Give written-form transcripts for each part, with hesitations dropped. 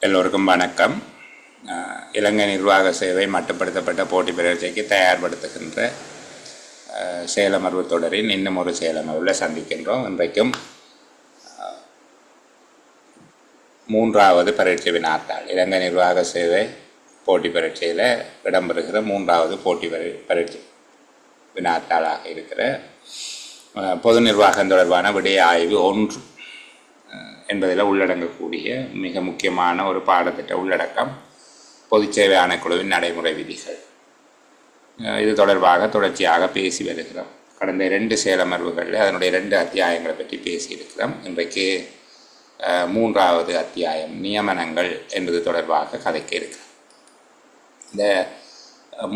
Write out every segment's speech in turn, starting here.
எல்லோருக்கும் வணக்கம். இலங்கை நிர்வாக சேவை மட்டுப்படுத்தப்பட்ட போட்டி பரீட்சைக்கு தயார்படுத்துகின்ற செயலமர்வு தொடரின் இன்னும் ஒரு செயலமர்வில் சந்திக்கின்றோம். இன்றைக்கும் மூன்றாவது பரீட்சை வினாத்தாள், இலங்கை நிர்வாக சேவை போட்டி பரீட்சையில் இடம்பெறுகிற மூன்றாவது போட்டி பரீட்சை வினாத்தாளாக இருக்கிற பொது நிர்வாகம் தொடர்பான விடய ஆய்வு 1 என்பதில் உள்ளடங்கக்கூடிய மிக முக்கியமான ஒரு பாடத்திட்ட உள்ளடக்கம் பொதுச்சேவை ஆணைக்குழுவின் நடைமுறை விதிகள். இது தொடர்பாக தொடர்ச்சியாக பேசி வருகிறோம். கடந்த 2 செயலமர்வுகளில் அதனுடைய 2 அத்தியாயங்களை பற்றி பேசியிருக்கிறோம். இன்றைக்கு 3வது அத்தியாயம் நியமனங்கள் என்பது தொடர்பாக கதைக்க இருக்கிறோம். இந்த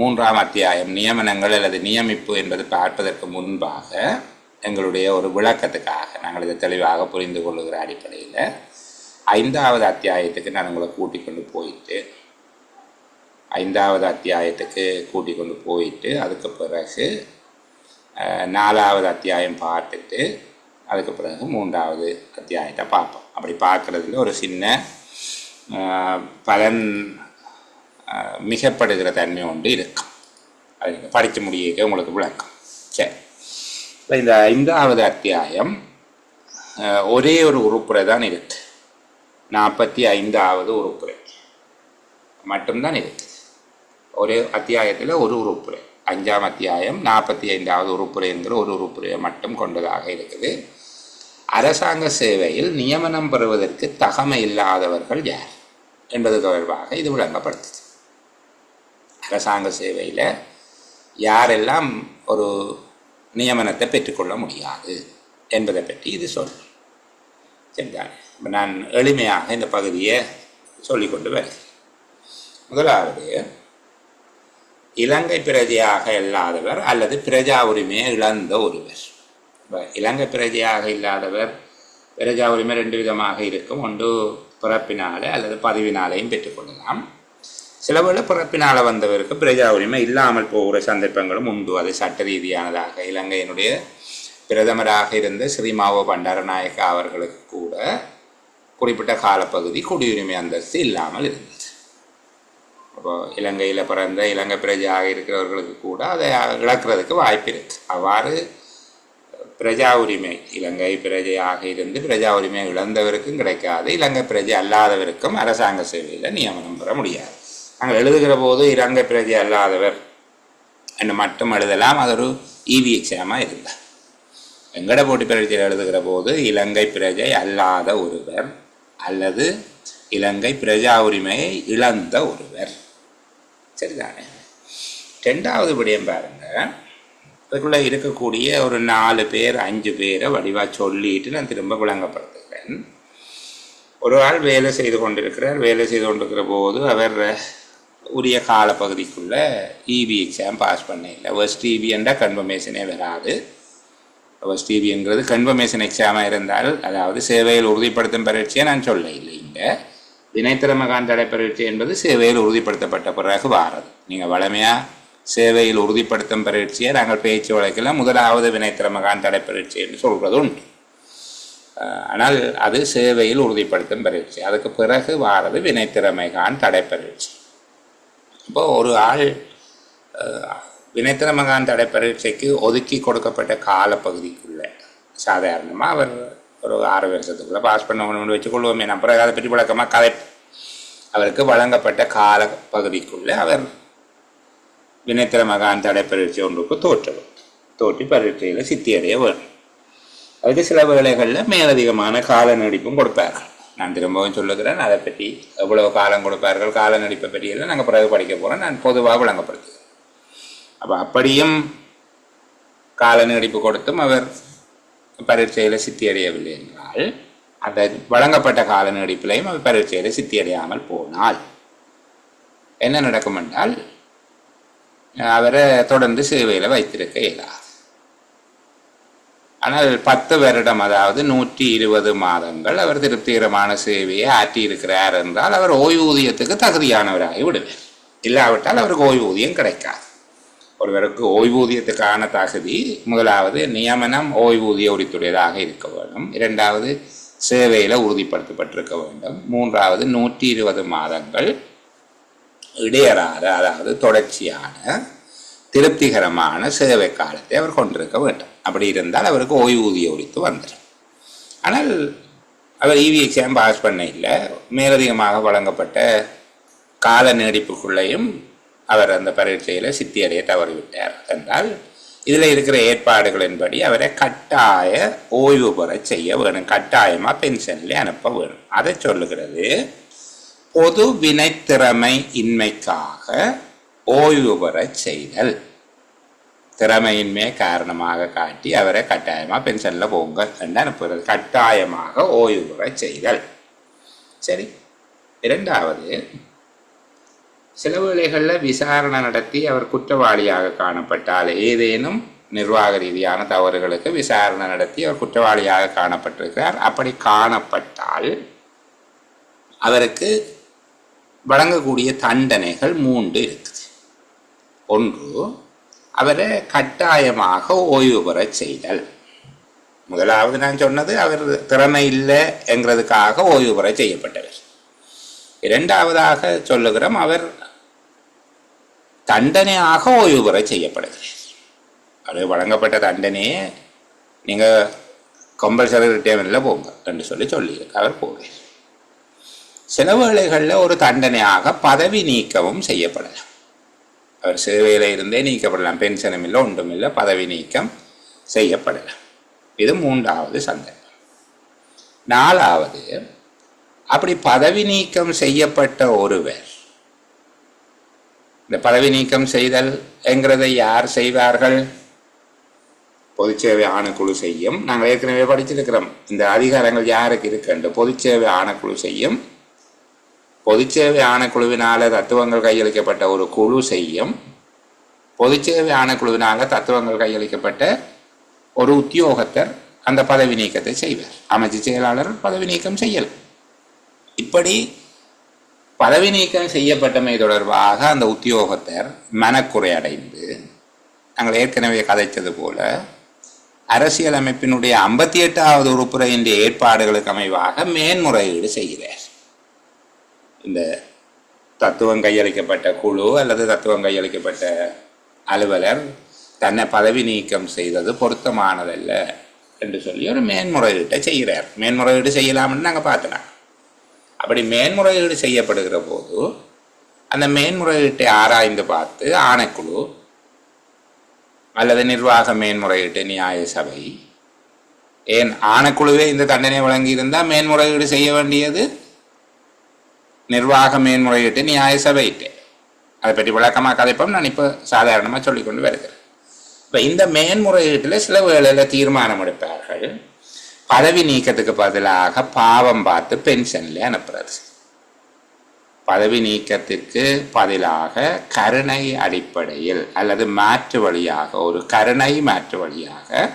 3ஆம் அத்தியாயம் நியமனங்கள் அல்லது நியமிப்பு என்பது பார்ப்பதற்கு முன்பாக எங்களுடைய ஒரு விளக்கத்துக்காக நாங்கள் இதை தெளிவாக புரிந்து கொள்ளுகிற அடிப்படையில் 5வது அத்தியாயத்துக்கு நான் உங்களை கூட்டிக் கொண்டு போயிட்டு 5வது அத்தியாயத்துக்கு கூட்டிக் கொண்டு போயிட்டு அதுக்கு பிறகு 4வது அத்தியாயம் பார்த்துட்டு அதுக்கு பிறகு 3வது அத்தியாயத்தை பார்ப்போம். அப்படி பார்க்குறதுல ஒரு சின்ன பலன் மிகப்படுகிற தன்மை ஒன்று இருக்கும். அது படிக்க முடிய உங்களுக்கு விளக்கம். சரி, இந்த 5வது அத்தியாயம் ஒரே ஒரு உறுப்புரை தான் இருக்கு. 45வது உறுப்புரை மட்டும்தான் இருக்குது. ஒரே அத்தியாயத்தில் ஒரு உறுப்புரை. 5ஆம் அத்தியாயம் 45வது உறுப்புரை என்கிற ஒரு உறுப்புரையை மட்டும் கொண்டதாக இருக்குது. அரசாங்க சேவையில் நியமனம் பெறுவதற்கு தகமை இல்லாதவர்கள் யார் என்பது தொடர்பாக இது விளங்கப்படுத்துது. அரசாங்க சேவையில் யாரெல்லாம் ஒரு நியமனத்தை பெற்றுக்கொள்ள முடியாது என்பதை பற்றி இது சொல்லும். சரிதான். நான் எளிமையாக இந்த பகுதியை சொல்லிக்கொண்டு வருகிறேன். முதலாவது, இலங்கை பிரஜையாக இல்லாதவர் அல்லது பிரஜா உரிமையை இழந்த ஒருவர். இலங்கை பிரஜையாக இல்லாதவர் பிரஜா உரிமை 2 விதமாக இருக்கும். ஒன்று பிறப்பினாலே அல்லது பதிவினாலேயும் பெற்றுக்கொள்ளலாம். சில வேளை பிறப்பினால் வந்தவருக்கு பிரஜா உரிமை இல்லாமல் போகிற சந்தர்ப்பங்களும் உண்டு. அது சட்ட ரீதியானதாக. இலங்கையினுடைய பிரதமராக இருந்த ஸ்ரீமாவோ பண்டாரநாயக்கா அவர்களுக்கு கூட குறிப்பிட்ட காலப்பகுதி குடியுரிமை அந்தஸ்து இல்லாமல் இருந்தது. அப்போ இலங்கையில் பிறந்த இலங்கை பிரஜையாக இருக்கிறவர்களுக்கு கூட அதை இழக்கிறதுக்கு வாய்ப்பு இருக்குது. அவ்வாறு பிரஜா உரிமை இலங்கை பிரஜையாக இருந்து பிரஜா உரிமை இழந்தவருக்கும் கிடைக்காது. இலங்கை பிரஜை அல்லாதவருக்கும் அரசாங்க சேவையில் நியமனம் பெற முடியாது. நாங்கள் எழுதுகிற போது இலங்கை பிரஜை அல்லாதவர் என்று மட்டும் எழுதலாம். அது ஒரு EV எக்ஸாமாக இருந்தால். எங்கட போட்டி பரீட்சையில் எழுதுகிற போது இலங்கை பிரஜை அல்லாத ஒருவர் அல்லது இலங்கை பிரஜா உரிமையை இழந்த ஒருவர். சரிதானே? 2வது விடயம் பாருங்க. அதுக்குள்ளே இருக்கக்கூடிய ஒரு 4 பேர் 5 பேரை வடிவாக சொல்லிட்டு நான் திரும்ப விளங்கப்படுத்துகிறேன். ஒரு ஆள் வேலை செய்து கொண்டிருக்கிறார். வேலை செய்து கொண்டிருக்கிற போது அவர் உரிய காலப்பகுதிக்குள்ளே EV எக்ஸாம் பாஸ் பண்ண இல்லை. ஃபர்ஸ்ட் EV என்றால் கன்ஃபர்மேஷனே வராது. ஃபர்ஸ்ட் EVங்கிறது கன்ஃபர்மேஷன் எக்ஸாமாக இருந்தால், அதாவது சேவையில் உறுதிப்படுத்தும் பரீட்சையை நான் சொல்ல இல்லை. இங்கே வினைத்திறமகான் தடை பரீட்சை என்பது சேவையில் உறுதிப்படுத்தப்பட்ட பிறகு வாரது. நீங்கள் வளமையாக சேவையில் உறுதிப்படுத்தும் பரீட்சையை நாங்கள் பேச்சு வழக்கில் 1வது வினைத்திறமகான் தடை பரீட்சை என்று சொல்கிறது உண்டு. ஆனால் அது சேவையில் உறுதிப்படுத்தும் பரீட்சை. அதுக்கு பிறகு வாரது வினைத்திறமைகான் தடை பரீட்சை. இப்போ ஒரு ஆள் வினைத்திறமகான் தடை பரீட்சைக்கு ஒதுக்கி கொடுக்கப்பட்ட காலப்பகுதிக்குள்ளே சாதாரணமாக அவர் ஒரு 6 வருஷத்துக்குள்ளே பாஸ் பண்ணணும்னு வச்சுக்கொள்வோமே. நான் பிறகு அதை பற்றி விளக்கமாக கதை. அவருக்கு வழங்கப்பட்ட காலப்பகுதிக்குள்ளே அவர் வினைத்திறமகான் தடை பரீட்சை ஒன்றுக்கு தோற்றி பரீட்சையில் சித்தியடைய வேணும். அதுக்கு சில வேளைகளில் மேலதிகமான கால நீடிப்பும் கொடுப்பார்கள். நான் திரும்பவும் சொல்லுகிறேன். அதை பற்றி எவ்வளவு காலம் கொடுப்பார்கள், கால நீடிப்பை பற்றியெல்லாம் நாங்கள் பிறகு படிக்க போகிறோம். நான் பொதுவாக விளங்கப்படுத்துகிறேன். அப்போ அப்படியும் கால நீடிப்பு கொடுத்தும் அவர் பரீட்சையில் சித்தியடையவில்லை என்றால், அந்த வழங்கப்பட்ட கால நீடிப்பிலையும் அவர் பரீட்சையில் சித்தியடையாமல் போனால் என்ன நடக்கும் என்றால், அவரை தொடர்ந்து சேவையில் வைத்திருக்க இயலாது. ஆனால் 10 வருடம், அதாவது 120 மாதங்கள் அவர் திருப்திகரமான சேவையை ஆற்றியிருக்கிறார் என்றால் அவர் ஓய்வூதியத்துக்கு தகுதியானவராகி விடுவார். இல்லாவிட்டால் அவருக்கு ஓய்வூதியம் கிடைக்காது. ஒருவருக்கு ஓய்வூதியத்துக்கான தகுதி, முதலாவது நியமனம் ஓய்வூதிய உரித்துடையதாக இருக்க வேண்டும். 2வது சேவையில் உறுதிப்படுத்தப்பட்டிருக்க வேண்டும். மூன்றாவது 120 மாதங்கள் இடையறாத, அதாவது தொடர்ச்சியான திருப்திகரமான சேவை காலத்தை அவர் கொண்டிருக்க வேண்டும். அப்படி இருந்தால் அவருக்கு ஓய்வூதிய உரித்து வந்துடும். ஆனால் அவர் இவி எக்ஸாம் பாஸ் பண்ண இல்லை. மேலதிகமாக வழங்கப்பட்ட கால நீடிப்புக்குள்ளேயும் அவர் அந்த பரீட்சையில் சித்தியடைய தவறிவிட்டார் என்றால் இதில் இருக்கிற ஏற்பாடுகளின்படி அவரை கட்டாய ஓய்வு பெற செய்ய வேணும். கட்டாயமாக பென்ஷனில் அனுப்ப வேணும். அதை சொல்லுகிறது பொது வினைத்திறமை இன்மைக்காக ஓய்வு பெற செய்தல். திறமையின்மையை காரணமாக காட்டி அவரை கட்டாயமாக பென்ஷனில் போங்க என்று அனுப்புகிறது. கட்டாயமாக ஓய்வு பெற செய்தல். சரி. இரண்டாவது, சில வேளைகளில் விசாரணை நடத்தி அவர் குற்றவாளியாக காணப்பட்டால், ஏதேனும் நிர்வாக ரீதியான தவறுகளுக்கு விசாரணை நடத்தி அவர் குற்றவாளியாக காணப்பட்டிருக்கிறார். அப்படி காணப்பட்டால் அவருக்கு வழங்கக்கூடிய தண்டனைகள் 3 இருக்குது. ஒன்று, அவரை கட்டாயமாக ஓய்வு பெற செய்தல். முதலாவது நான் சொன்னது அவர் திறமை இல்லை என்கிறதுக்காக ஓய்வு பெற செய்யப்பட்டவர். இரண்டாவதாக சொல்லுகிறோம் அவர் தண்டனையாக ஓய்வு பெற செய்யப்படுகிறார். அது வழங்கப்பட்ட தண்டனையே நீங்கள் கம்பல்சரி ரிட்டையர்மெண்ட்டில் போங்க என்று சொல்லியிருக்கு. அவர் போகிறார். சில வேளைகளில் ஒரு தண்டனையாக பதவி நீக்கமும் செய்யப்படலாம். அவர் சேவையில் இருந்தே நீக்கப்படலாம். பென்ஷனும் இல்லை, ஒன்றும் இல்லை, பதவி நீக்கம் செய்யப்படலாம். இது 3வது சந்தர்ப்பம். 4வது, அப்படி பதவி நீக்கம் செய்யப்பட்ட ஒருவர், இந்த பதவி நீக்கம் செய்தல் என்கிறதை யார் செய்வார்கள்? பொதுச்சேவை ஆணைக்குழு செய்யும். நாங்கள் ஏற்கனவே படிச்சிருக்கிறோம் இந்த அதிகாரங்கள் யாருக்கு இருக்குன்று. பொதுச்சேவை ஆணைக்குழு செய்யும். பொதுச்சேவை ஆணைக்குழுவினால தத்துவங்கள் கையளிக்கப்பட்ட ஒரு குழு செய்யும். பொதுச்சேவை ஆணைக்குழுவினால தத்துவங்கள் கையளிக்கப்பட்ட ஒரு உத்தியோகத்தர் அந்த பதவி நீக்கத்தை செய்வார். அமைச்சு செயலாளர் பதவி நீக்கம் செய்யலாம். இப்படி பதவி நீக்கம் செய்யப்பட்டமை தொடர்பாக அந்த உத்தியோகத்தர் மனக்குறை அடைந்து, நாங்கள் ஏற்கனவே கதைத்தது போல அரசியல் அமைப்பினுடைய 58வது உறுப்புரையின் ஏற்பாடுகளுக்கு அமைவாக மேன்முறையீடு செய்கிறார். இந்த தத்துவம் கையளிக்கப்பட்ட குழு அல்லது தத்துவம் கையளிக்கப்பட்ட அலுவலர் தன்னை பதவி நீக்கம் செய்தது பொருத்தமானதல்ல என்று சொல்லி ஒரு மேன்முறையீட்டை செய்கிறார். மேன்முறையீடு செய்யலாம்னு நாங்கள் பார்த்தோம். அப்படி மேன்முறையீடு செய்யப்படுகிற போது அந்த மேன்முறையீட்டை ஆராய்ந்து பார்த்து ஆணைக்குழு அல்லது நிர்வாக மேன்முறையீட்டு நியாய சபை, ஏன் ஆணைக்குழுவே இந்த தண்டனை வழங்கியிருந்தால் மேன்முறையீடு செய்ய வேண்டியது நிர்வாக மேன்முறையீட்டு நியாய சபையிட்டு. அதை பற்றி விளக்கமாக கதைப்போம். நான் இப்போ சாதாரணமாக சொல்லிக்கொண்டு வருகிறேன். இப்போ இந்த மேன்முறையீட்டில் சில வேளையில் தீர்மானம் எடுப்பார்கள். பதவி நீக்கத்துக்கு பதிலாக பாவம் பார்த்து பென்ஷனில் அனுப்புறது. பதவி நீக்கத்திற்கு பதிலாக கருணை அடிப்படையில் அல்லது மாற்று வழியாக, ஒரு கருணை மாற்று வழியாக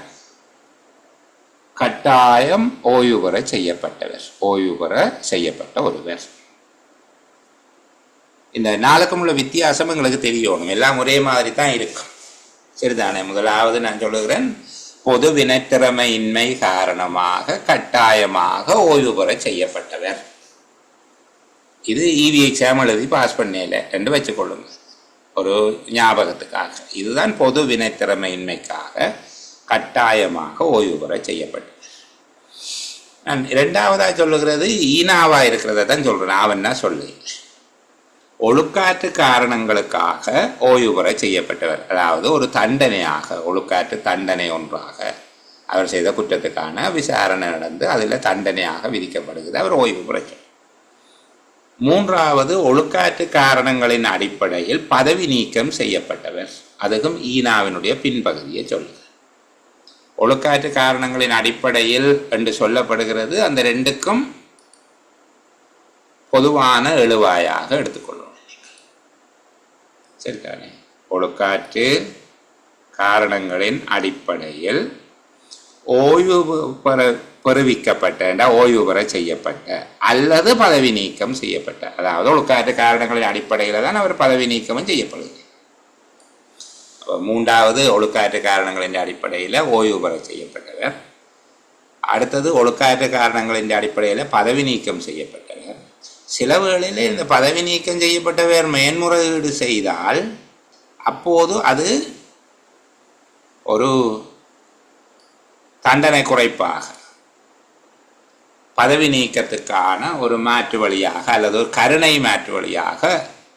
கட்டாயம் ஓய்வு பெற செய்யப்பட்டவர், ஓய்வு பெற செய்யப்பட்ட ஒருவர். இந்த நாளுக்கும் உள்ள வித்தியாசம் எங்களுக்கு தெரியணும். எல்லாம் ஒரே மாதிரி தான் இருக்கும். சரிதானே? முதலாவது நான் சொல்லுகிறேன், பொது வினைத்திறமையின்மை காரணமாக கட்டாயமாக ஓய்வு பெற செய்யப்பட்டவர். இது இவி எக்ஸாம் எழுதி பாஸ் பண்ணல என்று வச்சுக்கொள்ளுங்க, ஒரு ஞாபகத்துக்காக. இதுதான் பொது வினைத்திறமையின்மைக்காக கட்டாயமாக ஓய்வு பெற செய்யப்பட்டவர். நான் இரண்டாவதாக சொல்லுகிறது ஈனாவா இருக்கிறத தான் சொல்றேன். அவன்னா சொல்லு ஒழுக்காற்று காரணங்களுக்காக ஓய்வு பெற செய்யப்பட்டவர். அதாவது ஒரு தண்டனையாக, ஒழுக்காற்று தண்டனை ஒன்றாக அவர் செய்த குற்றத்துக்கான விசாரணை நடந்து அதில் தண்டனையாக விதிக்கப்படுகிறது. அவர் ஓய்வு பெற. மூன்றாவது, ஒழுக்காற்று காரணங்களின் அடிப்படையில் பதவி நீக்கம் செய்யப்பட்டவர். அதுவும் ஈனாவினுடைய பின்பகுதியை சொல்லுது. ஒழுக்காற்று காரணங்களின் அடிப்படையில் என்று சொல்லப்படுகிறது. அந்த ரெண்டுக்கும் பொதுவான எழுவாயாக எடுத்துக்கொள்ளும். சரிதானே? ஒழுக்காற்று காரணங்களின் அடிப்படையில் ஓய்வு பெறுவிக்கப்பட்ட, ஓய்வு பெற செய்யப்பட்ட அல்லது பதவி நீக்கம் செய்யப்பட்ட, அதாவது ஒழுக்காற்று காரணங்களின் அடிப்படையில் தான் அவர் பதவி நீக்கமும் செய்யப்படுது. மூன்றாவது, ஒழுக்காற்று காரணங்களின் அடிப்படையில் ஓய்வு பெற செய்யப்பட்டவர். அடுத்தது ஒழுக்காற்ற காரணங்களின் அடிப்படையில் பதவி நீக்கம் செய்யப்பட்டவர். சில வேளையில் இந்த பதவி நீக்கம் செய்யப்பட்டவர் மேன்முறையீடு செய்தால் அப்போது அது ஒரு தண்டனை குறைப்பாக பதவி நீக்கத்துக்கான ஒரு மாற்று வழியாக அல்லது ஒரு கருணை மாற்று வழியாக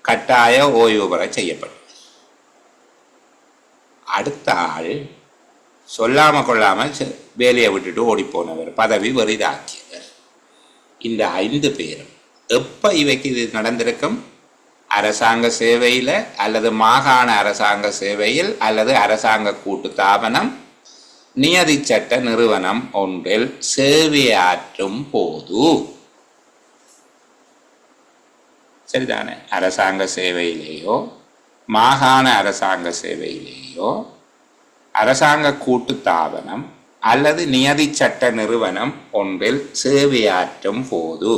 கட்டாய ஓய்வு பெற செய்யப்படும். அடுத்த ஆள் சொல்லாமல் கொள்ளாமல் வேலையை விட்டுட்டு ஓடிப்போனவர், பதவி வெறிதாக்கியவர். இந்த 5 பேரும் எப்போ இவைக்கு இது நடந்திருக்கும்? அரசாங்க சேவையில் அல்லது மாகாண அரசாங்க சேவையில் அல்லது அரசாங்க கூட்டு தாபனம் நியதி சட்ட நிறுவனம் ஒன்றில் சேவையாற்றும் போது. சரிதானே? அரசாங்க சேவையிலேயோ மாகாண அரசாங்க சேவையிலேயோ அரசாங்க கூட்டு தாபனம் அல்லது நியதி சட்ட நிறுவனம் ஒன்றில் சேவையாற்றும் போது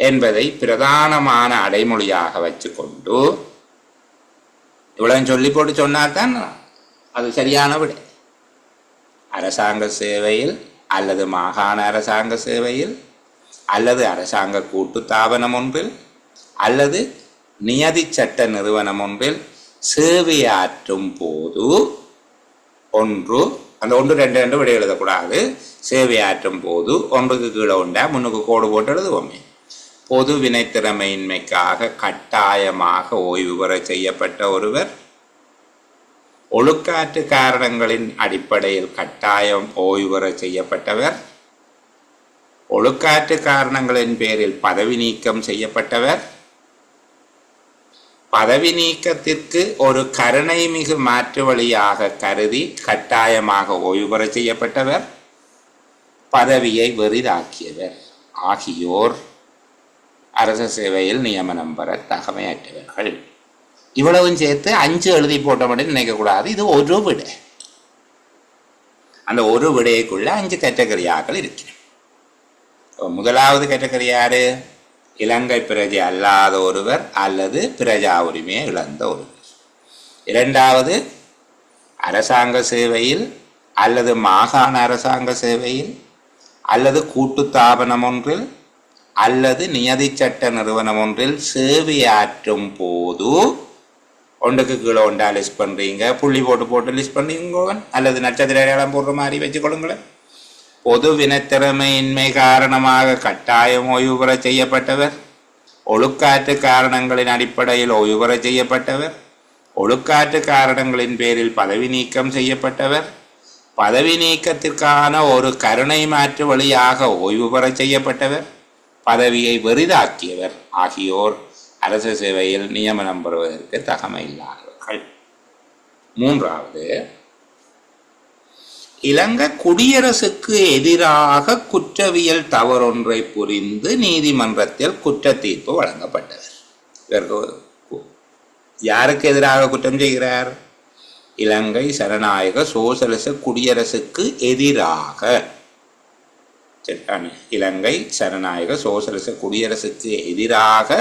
என்பதை பிரதானமான அடைமொழியாக வச்சுக்கொண்டு இவ்வளவு சொல்லி போட்டு சொன்னால்தான் அது சரியான விட. அரசாங்க சேவையில் அல்லது மாகாண அரசாங்க சேவையில் அல்லது அரசாங்க கூட்டு தாபனம் ஒன்றில் அல்லது நியதி சட்ட நிறுவனம் ஒன்றில் சேவையாற்றும் போது ஒன்று, அந்த 1 2 2 விட எழுதக்கூடாது. சேவையாற்றும் போது ஒன்றுக்கு கீழே உண்டா முன்னுக்கு கோடு போட்டு எழுதுவோமே. பொது வினைத்திறமையின்மைக்காக கட்டாயமாக ஓய்வு பெற செய்யப்பட்ட ஒருவர், ஒழுக்காற்று காரணங்களின் அடிப்படையில் கட்டாயம் ஓய்வு பெற செய்யப்பட்டவர், ஒழுக்காற்று காரணங்களின் பேரில் பதவி நீக்கம் செய்யப்பட்டவர், பதவி நீக்கத்திற்கு ஒரு கருணை மிகு மாற்று வழியாக கருதி கட்டாயமாக ஓய்வு பெற செய்யப்பட்டவர், பதவியை வெறிதாக்கியவர் ஆகியோர் அரச சேவையில் நியமனம் பெற தகமையற்றவர்கள். இவ்வளவும் சேர்த்து 5 எழுதி போட்ட மட்டும் நினைக்கக்கூடாது. இது ஒரு விட. அந்த ஒரு விடைக்குள்ள 5 கேட்டகரியாக்கள் இருக்கிறது. முதலாவது கேட்டகரி யாரு? இலங்கை பிரஜை அல்லாத ஒருவர் அல்லது பிரஜா உரிமையை இழந்த ஒருவர். இரண்டாவது, அரசாங்க சேவையில் அல்லது மாகாண அரசாங்க சேவையில் அல்லது கூட்டுத்தாபனம் ஒன்றில் அல்லது நியதி சட்ட நிறுவனம் ஒன்றில் சேவையாற்றும் போது ஒன்றுக்கு கீழே ஒன்றா லிஸ்ட் பண்ணுறீங்க, புள்ளி போட்டு லிஸ்ட் பண்ணுங்க, அல்லது நட்சத்திர அடையாளம் போடுற மாதிரி வச்சுக்கொள்ளுங்களேன். பொது வினைத்திறமையின்மை காரணமாக கட்டாயம் ஓய்வு பெற செய்யப்பட்டவர், ஒழுக்காற்று காரணங்களின் அடிப்படையில் ஓய்வு பெற செய்யப்பட்டவர், ஒழுக்காற்று காரணங்களின் பேரில் பதவி நீக்கம் செய்யப்பட்டவர், பதவி நீக்கத்திற்கான ஒரு கருணை மாற்று வழியாக ஓய்வு பெற செய்யப்பட்டவர், பதவியை வெறிதாக்கியவர் ஆகியோர் அரசு சேவையில் நியமனம் பெறுவதற்கு தகமை இல்லாதவர்கள். மூன்றாவது, இலங்கை குடியரசுக்கு எதிராக குற்றவியல் தவறொன்றை புரிந்து நீதிமன்றத்தில் குற்ற தீர்ப்பு வழங்கப்பட்டவர். யாருக்கு எதிராக குற்றம் செய்கிறார்? இலங்கை சனநாயக சோசலிச குடியரசுக்கு எதிராக. இலங்கை சனநாயக சோசலிச குடியரசுக்கு எதிராக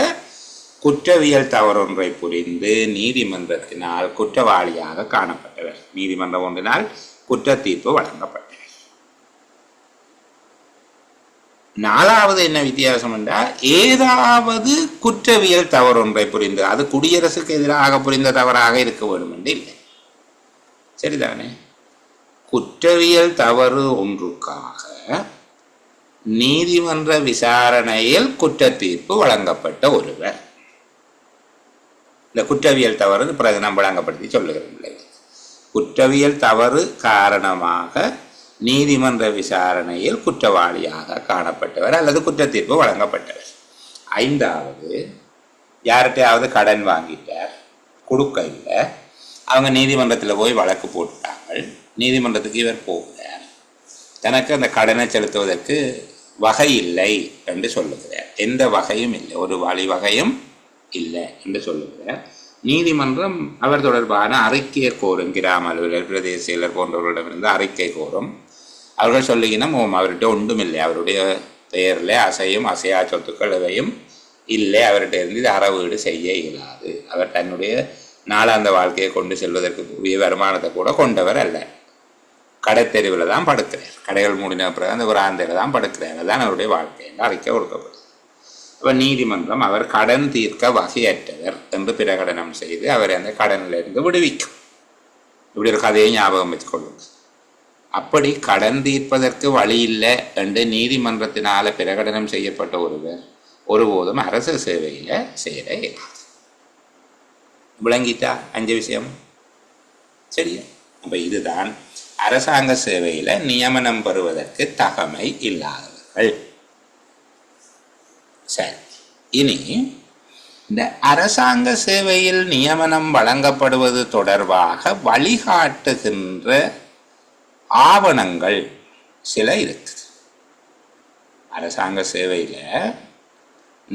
குற்றவியல் தவறொன்றை புரிந்து நீதிமன்றத்தினால் குற்றவாளியாக காணப்பட்டவர். நீதிமன்றம் ஒன்றினால் குற்ற தீர்ப்பு வழங்கப்பட்டது. நாலாவது என்ன வித்தியாசம் என்றால், ஏதாவது குற்றவியல் தவறொன்றை புரிந்து, அது குடியரசுக்கு எதிராக புரிந்த தவறாக இருக்க வேண்டும் என்று இல்லை. சரிதானே? குற்றவியல் தவறு ஒன்றுக்காக நீதிமன்ற விசாரணையில் குற்ற தீர்ப்பு வழங்கப்பட்ட ஒருவர். இந்த குற்றவியல் தவறு பிறகு நாம் வழங்கப்படுத்தி சொல்லுகிறோம். குற்றவியல் தவறு காரணமாக நீதிமன்ற விசாரணையில் குற்றவாளியாக காணப்பட்டவர் அல்லது குற்ற தீர்ப்பு வழங்கப்பட்டவர். ஐந்தாவது, யார்கிட்டையாவது கடன் வாங்கிட்டார், கொடுக்க இல்லை, அவங்க நீதிமன்றத்தில் போய் வழக்கு போட்டுட்டாங்க. நீதிமன்றத்துக்கு இவர் போகிறார், தனக்கு அந்த கடனை செலுத்துவதற்கு வகை இல்லை என்று சொல்லுகிறார். எந்த வகையும் இல்லை, ஒரு வழிவகையும் இல்லை என்று சொல்லுகிறார். நீதிமன்றம் அவர் தொடர்பான அறிக்கையை கோரும். கிராம அலுவலர், பிரதேச செயலர் போன்றவர்களிடமிருந்து அறிக்கை கோரும். அவர்கள் சொல்லுகினா அவர்கிட்ட ஒன்றும் இல்லை, அவருடைய பெயரில் அசையும் அசையா சொத்துக்கள் எவையும் இல்லை, அவர்கிட்ட இருந்து இது அறவீடு செய்ய இயலாது, அவர் தன்னுடைய நாளாந்த வாழ்க்கையை கொண்டு செல்வதற்கு உரிய வருமானத்தை கூட கொண்டவர் அல்ல. கடைத்தெருவில் தான் படுக்கிறார். கடைகள் மூடின பிறகு அந்த பிராந்தையில் தான் படுக்கிறார். அதுதான் அவருடைய வாழ்க்கை என்று அறிக்கை கொடுக்கப்படும். அப்போ நீதிமன்றம் அவர் கடன் தீர்க்க வகையற்றவர் என்று பிரகடனம் செய்து அவரை அந்த கடனிலிருந்து விடுவிக்கும். இப்படி ஒரு கதையை ஞாபகம் வச்சுக்கொள்ளுங்க. அப்படி கடன் தீர்ப்பதற்கு வழி இல்லை என்று நீதிமன்றத்தினால பிரகடனம் செய்யப்பட்ட ஒருவர் ஒருபோதும் அரசு சேவையில் சேர இயலாது. விளங்கிட்டா 5 விஷயம்? சரியா? அப்போ இதுதான் அரசாங்க சேவையில் நியமனம் பெறுவதற்கு தகமை இல்லாதவர்கள். சரி, இனி இந்த அரசாங்க சேவையில் நியமனம் வழங்கப்படுவது தொடர்பாக வழிகாட்டுகின்ற ஆவணங்கள் சில இருக்குது. அரசாங்க சேவையில்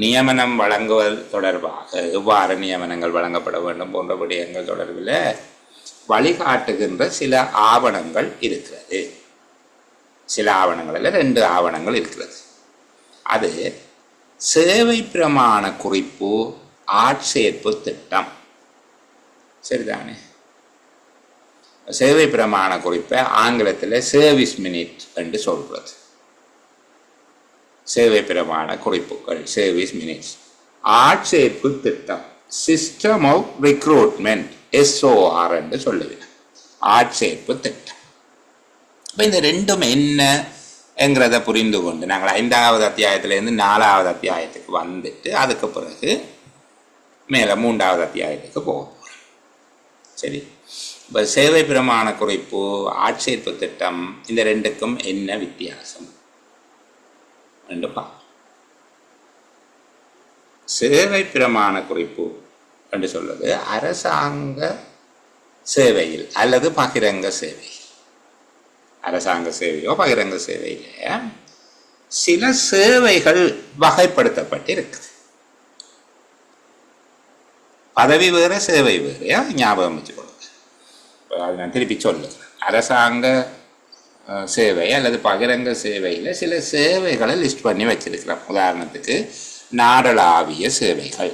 நியமனம் வழங்குவது தொடர்பாக எவ்வாறு நியமனங்கள் வழங்கப்பட வேண்டும் போன்ற விடயங்கள் தொடர்பில் வழிகாட்டுகின்ற சில ஆவணங்கள் இருக்கிறது. சில ஆவணங்களில் 2 ஆவணங்கள் இருக்கிறது. அது சேவை பிரமாண குறிப்பு, ஆட்சேர்ப்பு திட்டம். சரிதானே? சேவை பிரமாண குறிப்பை ஆங்கிலத்தில் சர்வீஸ் மினிட் என்று சொல்றது. சேவை பிரமாண குறிப்புகள், சர்வீஸ் மினிட்ஸ். ஆட்சேர்ப்பு திட்டம், சிஸ்டம் ஆஃப் ரிக்ரூட்மெண்ட், SOR என்று சொல்லுவேன். ஆட்சேர்ப்பு திட்டம். இப்போ இந்த ரெண்டும் என்னங்கிறத புரிந்து கொண்டு நாங்கள் 5வது அத்தியாயத்திலேருந்து 4வது அத்தியாயத்துக்கு வந்துட்டு அதுக்கு பிறகு மேலே 3வது அத்தியாயத்துக்கு போவோம். சரி, இப்போ சேவை பிரமாண குறிப்பு, ஆட்சேர்ப்பு திட்டம், இந்த ரெண்டுக்கும் என்ன வித்தியாசம் என்று பார்ப்போம். சேவை பிரமாண குறிப்பு என்று சொல்வது அரசாங்க சேவையில் அல்லது பகிரங்க சேவை, அரசாங்க சேவையோ பகிரங்க சேவையில் சில சேவைகள் வகைப்படுத்தப்பட்டு இருக்குது. பதவி வேறு, சேவை வேறையா ஞாபகம் வச்சுக்கொள்ளுங்க. அதை நான் திருப்பி சொல்லுறேன். அரசாங்க சேவை அல்லது பகிரங்க சேவையில் சில சேவைகளை லிஸ்ட் பண்ணி வச்சிருக்கிறோம். உதாரணத்துக்கு நாடளாவிய சேவைகள்,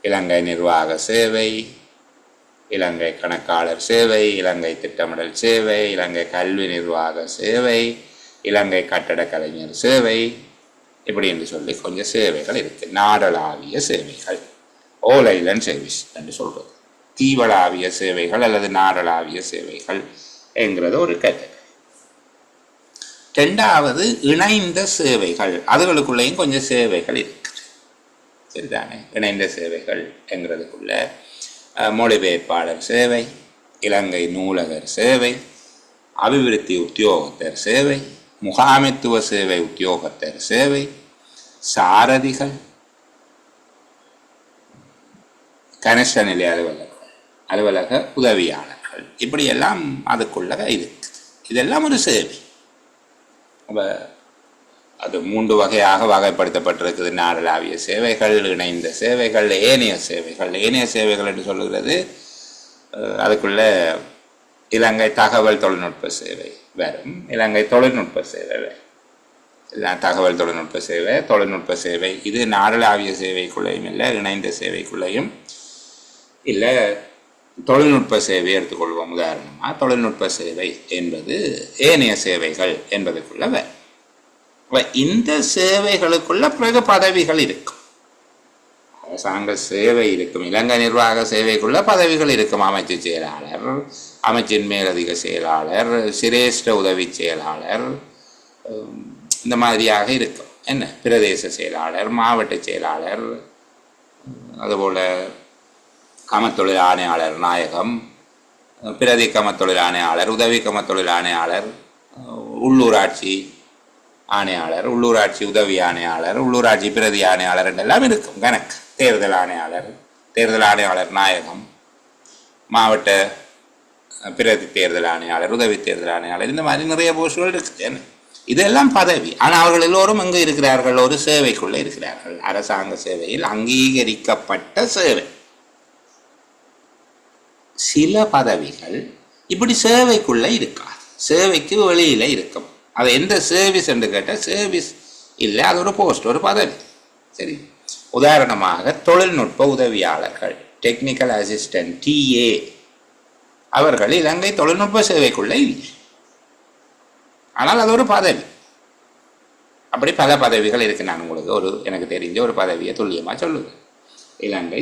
இலங்கை நிர்வாக சேவை, இலங்கை கணக்காளர் சேவை, இலங்கை திட்டமிடல் சேவை, இலங்கை கல்வி நிர்வாக சேவை, இலங்கை கட்டட கலைஞர் சேவை, இப்படி என்று சொல்லி கொஞ்சம் சேவைகள் இருக்குது. நாடளாவிய சேவைகள், ஆல் ஐலண்ட் சர்வீஸ் என்று சொல்கிறது. தீவளாவிய சேவைகள் அல்லது நாடளாவிய சேவைகள் என்கிறது ஒரு கேட்டகரி. 2வது இணைந்த சேவைகள், அதுகளுக்குள்ளேயும் கொஞ்சம் சேவைகள் இருக்குது. சரிதானே? இணைந்த சேவைகள் என்கிறதுக்குள்ள மொழிபெயர்ப்பாளர் சேவை, இலங்கை நூலகர் சேவை, அபிவிருத்தி உத்தியோகத்தர் சேவை, முகாமைத்துவ சேவை உத்தியோகத்தர் சேவை, சாரதிகள், கனெக்ஷ நிலை அலுவலக உதவியாளர்கள், இப்படியெல்லாம் அதுக்குள்ள இருக்குது. இதெல்லாம் ஒரு சேவை. அப்போ அது 3 வகையாக வகைப்படுத்தப்பட்டிருக்குது. நாடளாவிய சேவைகள், இணைந்த சேவைகள், ஏனைய சேவைகள். ஏனைய சேவைகள் என்று சொல்லுகிறது அதுக்குள்ள இலங்கை தகவல் தொழில்நுட்ப சேவை வரும், இலங்கை தொழில்நுட்ப சேவை வரும். தகவல் தொழில்நுட்ப சேவை, தொழில்நுட்ப சேவை, இது நாடளாவிய சேவைக்குள்ளேயும் இல்லை, இணைந்த சேவைக்குள்ளேயும் இல்லை. தொழில்நுட்ப சேவை எடுத்துக்கொள்வோம். உதாரணமாக தொழில்நுட்ப சேவை என்பது ஏனைய சேவைகள் என்பதுக்குள்ள வரும். இந்த சேவைகளுக்குள்ள பிறகு பதவிகள் இருக்கும். அரசாங்க சேவை இருக்கும், இலங்கை நிர்வாக சேவைக்குள்ள பதவிகள் இருக்கும். அமைச்சு செயலாளர், அமைச்சின் மேலதிக செயலாளர், சிரேஷ்ட உதவி செயலாளர், இந்த மாதிரியாக இருக்கும். என்ன, பிரதேச செயலாளர், மாவட்ட செயலாளர், அதுபோல் கமத்தொழில் ஆணையாளர் நாயகம், பிரதி கமத்தொழில் ஆணையாளர், உதவி கமத்தொழில் ஆணையாளர், உள்ளூராட்சி ஆணையாளர், உள்ளூராட்சி உதவி ஆணையாளர், உள்ளூராட்சி பிரதி ஆணையாளர் என்றெல்லாம் இருக்கும் கணக்கு. தேர்தல் ஆணையாளர், தேர்தல் ஆணையாளர் நாயகம், மாவட்ட பிரதி தேர்தல் ஆணையாளர், உதவி தேர்தல் ஆணையாளர், இந்த மாதிரி நிறைய போஸ்டுகள் இருக்குது. இதெல்லாம் பதவி. ஆனால் அவர்கள் எல்லோரும் எங்கே இருக்கிறார்கள்? ஒரு சேவைக்குள்ளே இருக்கிறார்கள். அரசாங்க சேவையில் அங்கீகரிக்கப்பட்ட சேவை. சில பதவிகள் இப்படி சேவைக்குள்ளே இருக்காது, சேவைக்கு வெளியில் இருக்கும். அது எந்த சர்வீஸ் என்று கேட்டால் சர்வீஸ் இல்லை, அது ஒரு போஸ்ட், ஒரு பதவி. சரி, உதாரணமாக தொழில்நுட்ப உதவியாளர்கள், டெக்னிக்கல் அசிஸ்டன்ட், TA, அவர்கள் இலங்கை தொழில்நுட்ப சேவைக்குள்ளே இல்லை. ஆனால் அது ஒரு பதவி. அப்படி பல பதவிகள் இருக்கு. நான் உங்களுக்கு எனக்கு தெரிஞ்ச ஒரு பதவியை துல்லியமாக சொல்லுவேன். இலங்கை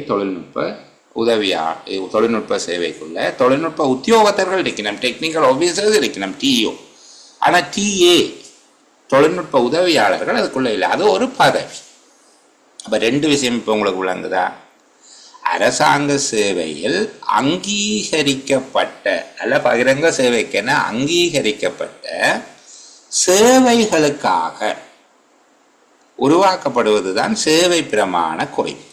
தொழில்நுட்ப சேவைக்குள்ள தொழில்நுட்ப உத்தியோகத்தர்கள் இருக்கணும், டெக்னிக்கல் ஆஃபீஸர்ஸ் இருக்கணும், டிஓ. ஆனால் டிஏ தொழில்நுட்ப உதவியாளர்கள் அதுக்குள்ள இல்லை, அது ஒரு பதவி. அப்போ 2 விஷயம் இப்போ உங்களுக்கு விளங்குதா? அரசாங்க சேவையில் அங்கீகரிக்கப்பட்ட பகிரங்க சேவைக்கென அங்கீகரிக்கப்பட்ட சேவைகளுக்காக உருவாக்கப்படுவதுதான் சேவை பிரமாண குறிப்பு.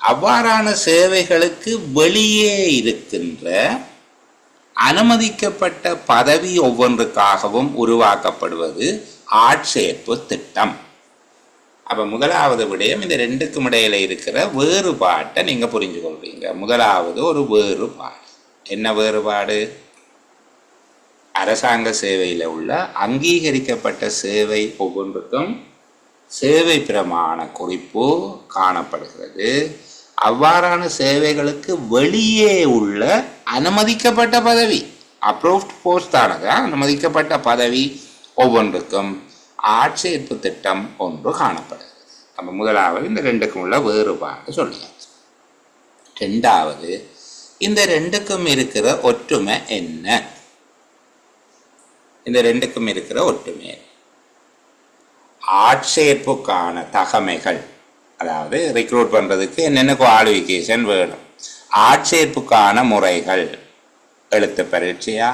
அவ்வாறான சேவைகளுக்கு வெளியே இருக்கின்ற அனுமதிக்கப்பட்ட பதவி ஒவ்வொன்றுக்காகவும் உருவாக்கப்படுவது ஆட்சேர்ப்பு திட்டம். அப்ப முதலாவது விடயம், இந்த 2க்கும் இடையில இருக்கிற வேறுபாட்டை நீங்க புரிஞ்சு கொள்றீங்க. முதலாவது ஒரு வேறுபாடு. என்ன வேறுபாடு? அரசாங்க சேவையில் உள்ள அங்கீகரிக்கப்பட்ட சேவை ஒவ்வொன்றுக்கும் சேவை பிரமாண குறிப்பு காணப்படுகிறது. அவ்வாறான சேவைகளுக்கு வெளியே உள்ள அனுமதிக்கப்பட்ட பதவி, அப்ரூவ்ட் போஸ்டானது அனுமதிக்கப்பட்ட பதவி ஒவ்வொன்றுக்கும் ஆட்சேர்ப்பு திட்டம் ஒன்று காணப்படுகிறது. நம்ம முதலாவது இந்த 2க்கும் உள்ள வேறுபாடு சொல்லியாச்சு. 2வது, இந்த 2க்கும் இருக்கிற ஒற்றுமை என்ன? இந்த 2க்கும் இருக்கிற ஒற்றுமை ஆட்சேர்ப்புக்கான தகமைகள். அதாவது ரெக்ரூட் பண்றதுக்கு என்னென்ன குவாலிஃபிகேஷன் வேணும், ஆட்சேர்ப்புக்கான முறைகள், எழுத்து பரீட்சையா,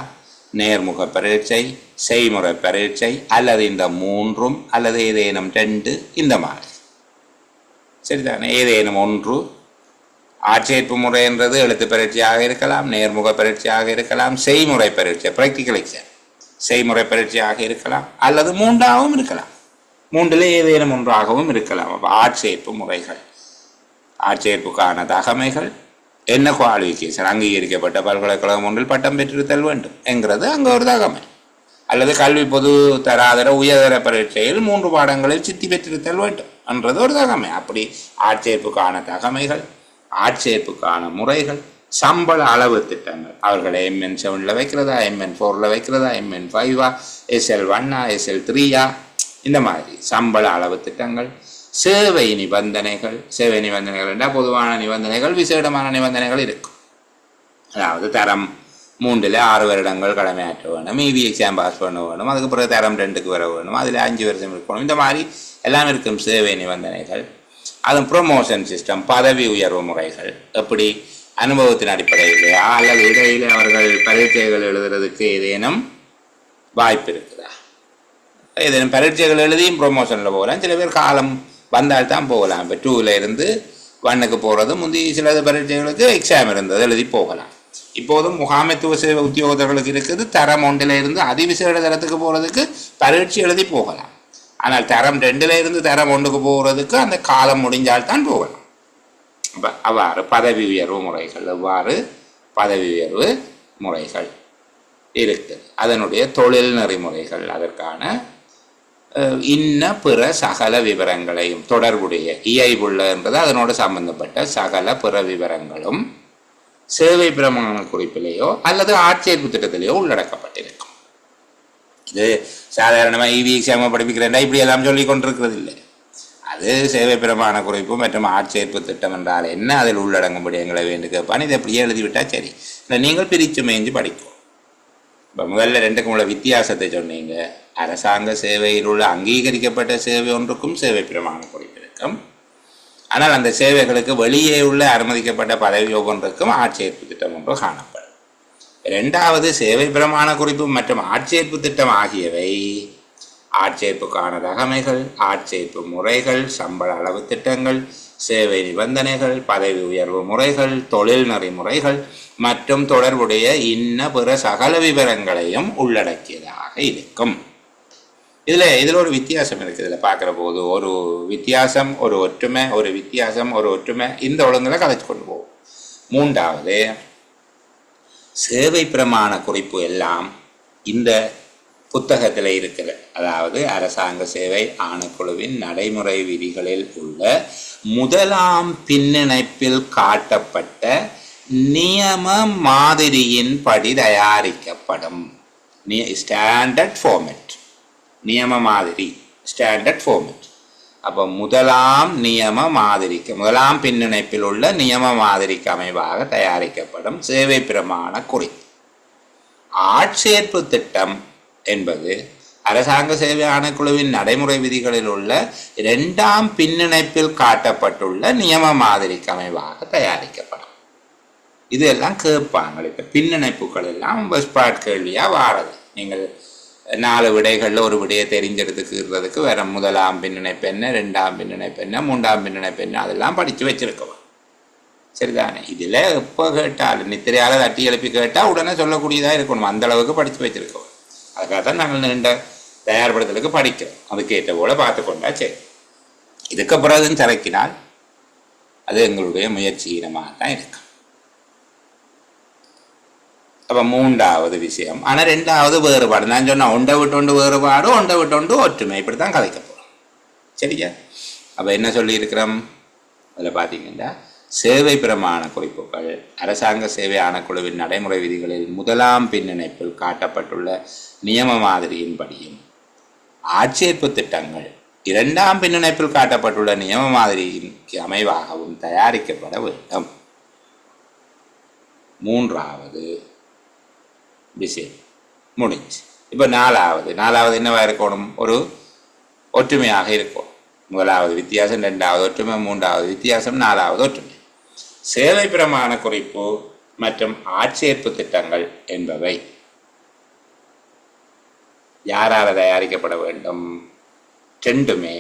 நேர்முக பரீட்சை, செய்முறை பரீட்சை, அல்லது இந்த 3ம் அல்லது ஏதேனும் 2, இந்த மாதிரி. சரிதானே? ஏதேனும் 1. ஆட்சேர்ப்பு முறை என்றது எழுத்து பரீட்சையாக இருக்கலாம், நேர்முக பரீட்சையாக இருக்கலாம், செய்முறை பரீட்சை ப்ராக்டிக்கல் எக்ஸாம் செய்முறை பரீட்சையாக இருக்கலாம், அல்லது 3ஆகவும் இருக்கலாம். 3ல் ஏதேனும் 1ஆகவும் இருக்கலாம். அப்போ ஆட்சேர்ப்பு முறைகள், ஆட்சேர்ப்புக்கான தகமைகள், என்ன குவாலிஃபிகேஷன், அங்கீகரிக்கப்பட்ட பல்கலைக்கழகம் ஒன்றில் பட்டம் பெற்றிருத்தல் வேண்டும் என்கிறது அங்கே ஒரு தகமை. அல்லது கல்வி பொது தராதர உயர்தர பரீட்சையில் 3 பாடங்களில் சித்தி பெற்றிருத்தல் வேண்டும் என்றது ஒரு தகமை. அப்படி ஆட்சேர்ப்புக்கான தகமைகள், ஆட்சேர்ப்புக்கான முறைகள், சம்பள அளவு திட்டங்கள், அவர்களை MN7 வைக்கிறதா, MN4 வைக்கிறதா, MN5, SL1, SL3, இந்த மாதிரி சம்பள அளவு திட்டங்கள், சேவை நிபந்தனைகள். சேவை நிபந்தனைகள் என்றால் பொதுவான நிபந்தனைகள், விசேடமான நிபந்தனைகள் இருக்கும். அதாவது தரம் 3ல் 6 வருடங்கள் கடமையாற்ற வேணும், EV எக்ஸாம் பாஸ் பண்ண வேணும், அதுக்கு பிறகு தரம் 2க்கு வர வேணும், அதில் 5 வருஷம் இருக்கணும், இந்த மாதிரி எல்லாம் இருக்கும் சேவை நிபந்தனைகள். அது ப்ரொமோஷன் சிஸ்டம், பதவி உயர்வு முறைகள், எப்படி அனுபவத்தின் அடிப்படையிலேயா அல்லது இடையில அவர்கள் பரீட்சைகள் எழுதுறதுக்கு ஏதேனும் வாய்ப்பு இருக்குதா, ஏதேனும் பரீட்சைகள் எழுதியும் ப்ரொமோஷனில் போகலாம். சில பேர் காலம் வந்தால் தான் போகலாம். இப்போ 2ல் இருந்து 1க்கு போகிறது, முந்தி சில பரீட்சைகளுக்கு எக்ஸாம் இருந்தது, எழுதி போகலாம். இப்போதும் முகாமைத்துவ சேவை உத்தியோகத்தர்களுக்கு இருக்குது, தரம் 1ல் இருந்து அதிவிசேட தரத்துக்கு போகிறதுக்கு பரீட்சை எழுதி போகலாம். ஆனால் தரம் 2ல் இருந்து தரம் 1க்கு போகிறதுக்கு அந்த காலம் முடிஞ்சால்தான் போகலாம். அப்போ அவ்வாறு பதவி உயர்வு முறைகள், எவ்வாறு பதவி உயர்வு முறைகள் இருக்குது, அதனுடைய தொழில் நெறிமுறைகள், அதற்கான இன்ன பிற சகல விவரங்களையும் தொடர்புடைய இயைபுள்ள என்பது அதனோடு சம்பந்தப்பட்ட சகல பிற விவரங்களும் சேவை பிரமாண குறிப்பிலேயோ அல்லது ஆட்சேர்ப்பு திட்டத்திலேயோ உள்ளடக்கப்பட்டிருக்கும். இது சாதாரணமாக EV எக்ஸாம் படிப்பிக்கிறேன்டா இப்படி எல்லாம் சொல்லி கொண்டிருக்கிறது இல்லை. அது சேவை பிரமாண குறிப்பு மற்றும் ஆட்சேர்ப்பு திட்டம் என்றால் என்ன, அதில் உள்ளடங்கும்படி எங்களை வேண்டு கேட்பான். இதை அப்படியே எழுதிவிட்டால் சரி. இல்லை, நீங்கள் பிரித்து மேய்ஞ்சு படிக்கும். இப்போ முதல்ல 2க்கும் உள்ள வித்தியாசத்தை சொன்னீங்க. அரசாங்க சேவையில் உள்ள அங்கீகரிக்கப்பட்ட சேவை ஒன்றுக்கும் சேவை பிரமாண குறிப்பு இருக்கும். ஆனால் அந்த சேவைகளுக்கு வெளியே உள்ள அனுமதிக்கப்பட்ட பதவி ஒவ்வொன்றுக்கும் ஆட்சேர்ப்பு திட்டம் ஒன்று காணப்படும். 2வது, சேவை பிரமாண குறிப்பு மற்றும் ஆட்சேர்ப்பு திட்டம் ஆகியவை ஆட்சேர்ப்புக்கான தகமைகள், ஆட்சேர்ப்பு முறைகள், சம்பள அளவு திட்டங்கள், சேவை நிபந்தனைகள், பதவி உயர்வு முறைகள், தொழில் நெறிமுறைகள் மற்றும் தொடர்புடைய இன்ன பிற சகல விவரங்களையும் உள்ளடக்கியதாக இருக்கும். இதில் ஒரு வித்தியாசம் இருக்குது. இதில் பார்க்குற போது ஒரு வித்தியாசம், ஒரு ஒற்றுமை, ஒரு வித்தியாசம், ஒரு ஒற்றுமை, இந்த ஒழுங்கில் கதைச்சு கொண்டு போகும். 3வது, சேவை பிரமாண குறிப்பு எல்லாம் இந்த புத்தகத்தில் இருக்கிற, அதாவது அரசாங்க சேவை ஆணைக்குழுவின் நடைமுறை விதிகளில் உள்ள 1ஆம் பின்னிணைப்பில் காட்டப்பட்ட நியம மாதிரியின் படி தயாரிக்கப்படும். ஸ்டாண்டர்ட் ஃபார்மெட், நியம மாதிரி, ஸ்டாண்டர்ட் ஃபார்மெட். அப்போ முதலாம் நியம மாதிரிக்கு, முதலாம் பின்னிணைப்பில் உள்ள நியம மாதிரிக்கு அமைவாக தயாரிக்கப்படும் சேவை பிரமாண குறிப்பு. ஆட்சேர்ப்பு திட்டம் என்பது அரசாங்க சேவை ஆணைக்குழுவின் நடைமுறை விதிகளில் உள்ள இரண்டாம் பின்னிணைப்பில் காட்டப்பட்டுள்ள நியம மாதிரிக்கு அமைவாக தயாரிக்கப்படும். இதெல்லாம் கேட்பாங்க. இப்போ பின்னிணைப்புகள் எல்லாம் பஸ்பாட் கேள்வியாக வாரது. நீங்கள் 4 விடைகளில் ஒரு விடையை தெரிஞ்செடுத்துக்கிறதுக்கு வேற முதலாம் பின்னிணைப்பு என்ன, 2ஆம் பின்னிணைப்பு என்ன, 3ஆம் பின்னிணைப்பு என்ன, அதெல்லாம் படித்து வச்சிருக்கோம். சரிதானே? இதில் எப்போ கேட்டாலும் நித்திரையால் தட்டி எழுப்பி கேட்டால் உடனே சொல்லக்கூடியதாக இருக்கணும். அந்த அளவுக்கு படித்து வச்சிருக்கோம். அதுக்காக தான் நாங்கள் நீண்ட தயார்படுத்தலுக்கு படிக்கிறோம். அதுக்கேற்ற போல பார்த்து கொண்டா சரி. இதுக்கு பிறகுன்னு திறக்கினால் அது எங்களுடைய முயற்சியினமாக தான் இருக்கும். அப்போ 3வது விஷயம். ஆனால் 2வது வேறுபாடு. நான் சொன்னால் ஒன்றை விட்டு ஒன்று வேறுபாடு, ஒன்றை விட்டு ஒன்று ஒற்றுமை. இப்படி தான் கதைக்க போகிறோம். சரியா? அப்போ என்ன சொல்லியிருக்கிறோம் அதில் பார்த்தீங்கன்னா, சேவை பிரமாண குறிப்புகள் அரசாங்க சேவை ஆணைக்குழுவின் நடைமுறை விதிகளில் முதலாம் பின்னிணைப்பில் காட்டப்பட்டுள்ள நியம மாதிரியின்படியும் ஆட்சேர்ப்பு திட்டங்கள் 2ஆம் பின்னிணைப்பில் காட்டப்பட்டுள்ள நியம மாதிரியின் அமைவாகவும் தயாரிக்கப்பட வேண்டும். 3வது விஷயம் முடிஞ்சு. இப்போ 4வது என்னவா இருக்கணும்? ஒரு ஒற்றுமையாக இருக்கும். 1வது வித்தியாசம், 2வது ஒற்றுமை, 3வது வித்தியாசம், 4வது ஒற்றுமை. சேவை பிரமாண குறிப்பு மற்றும் ஆட்சேர்ப்பு திட்டங்கள் என்பவை யாரால் தயாரிக்கப்பட வேண்டும்? 2மே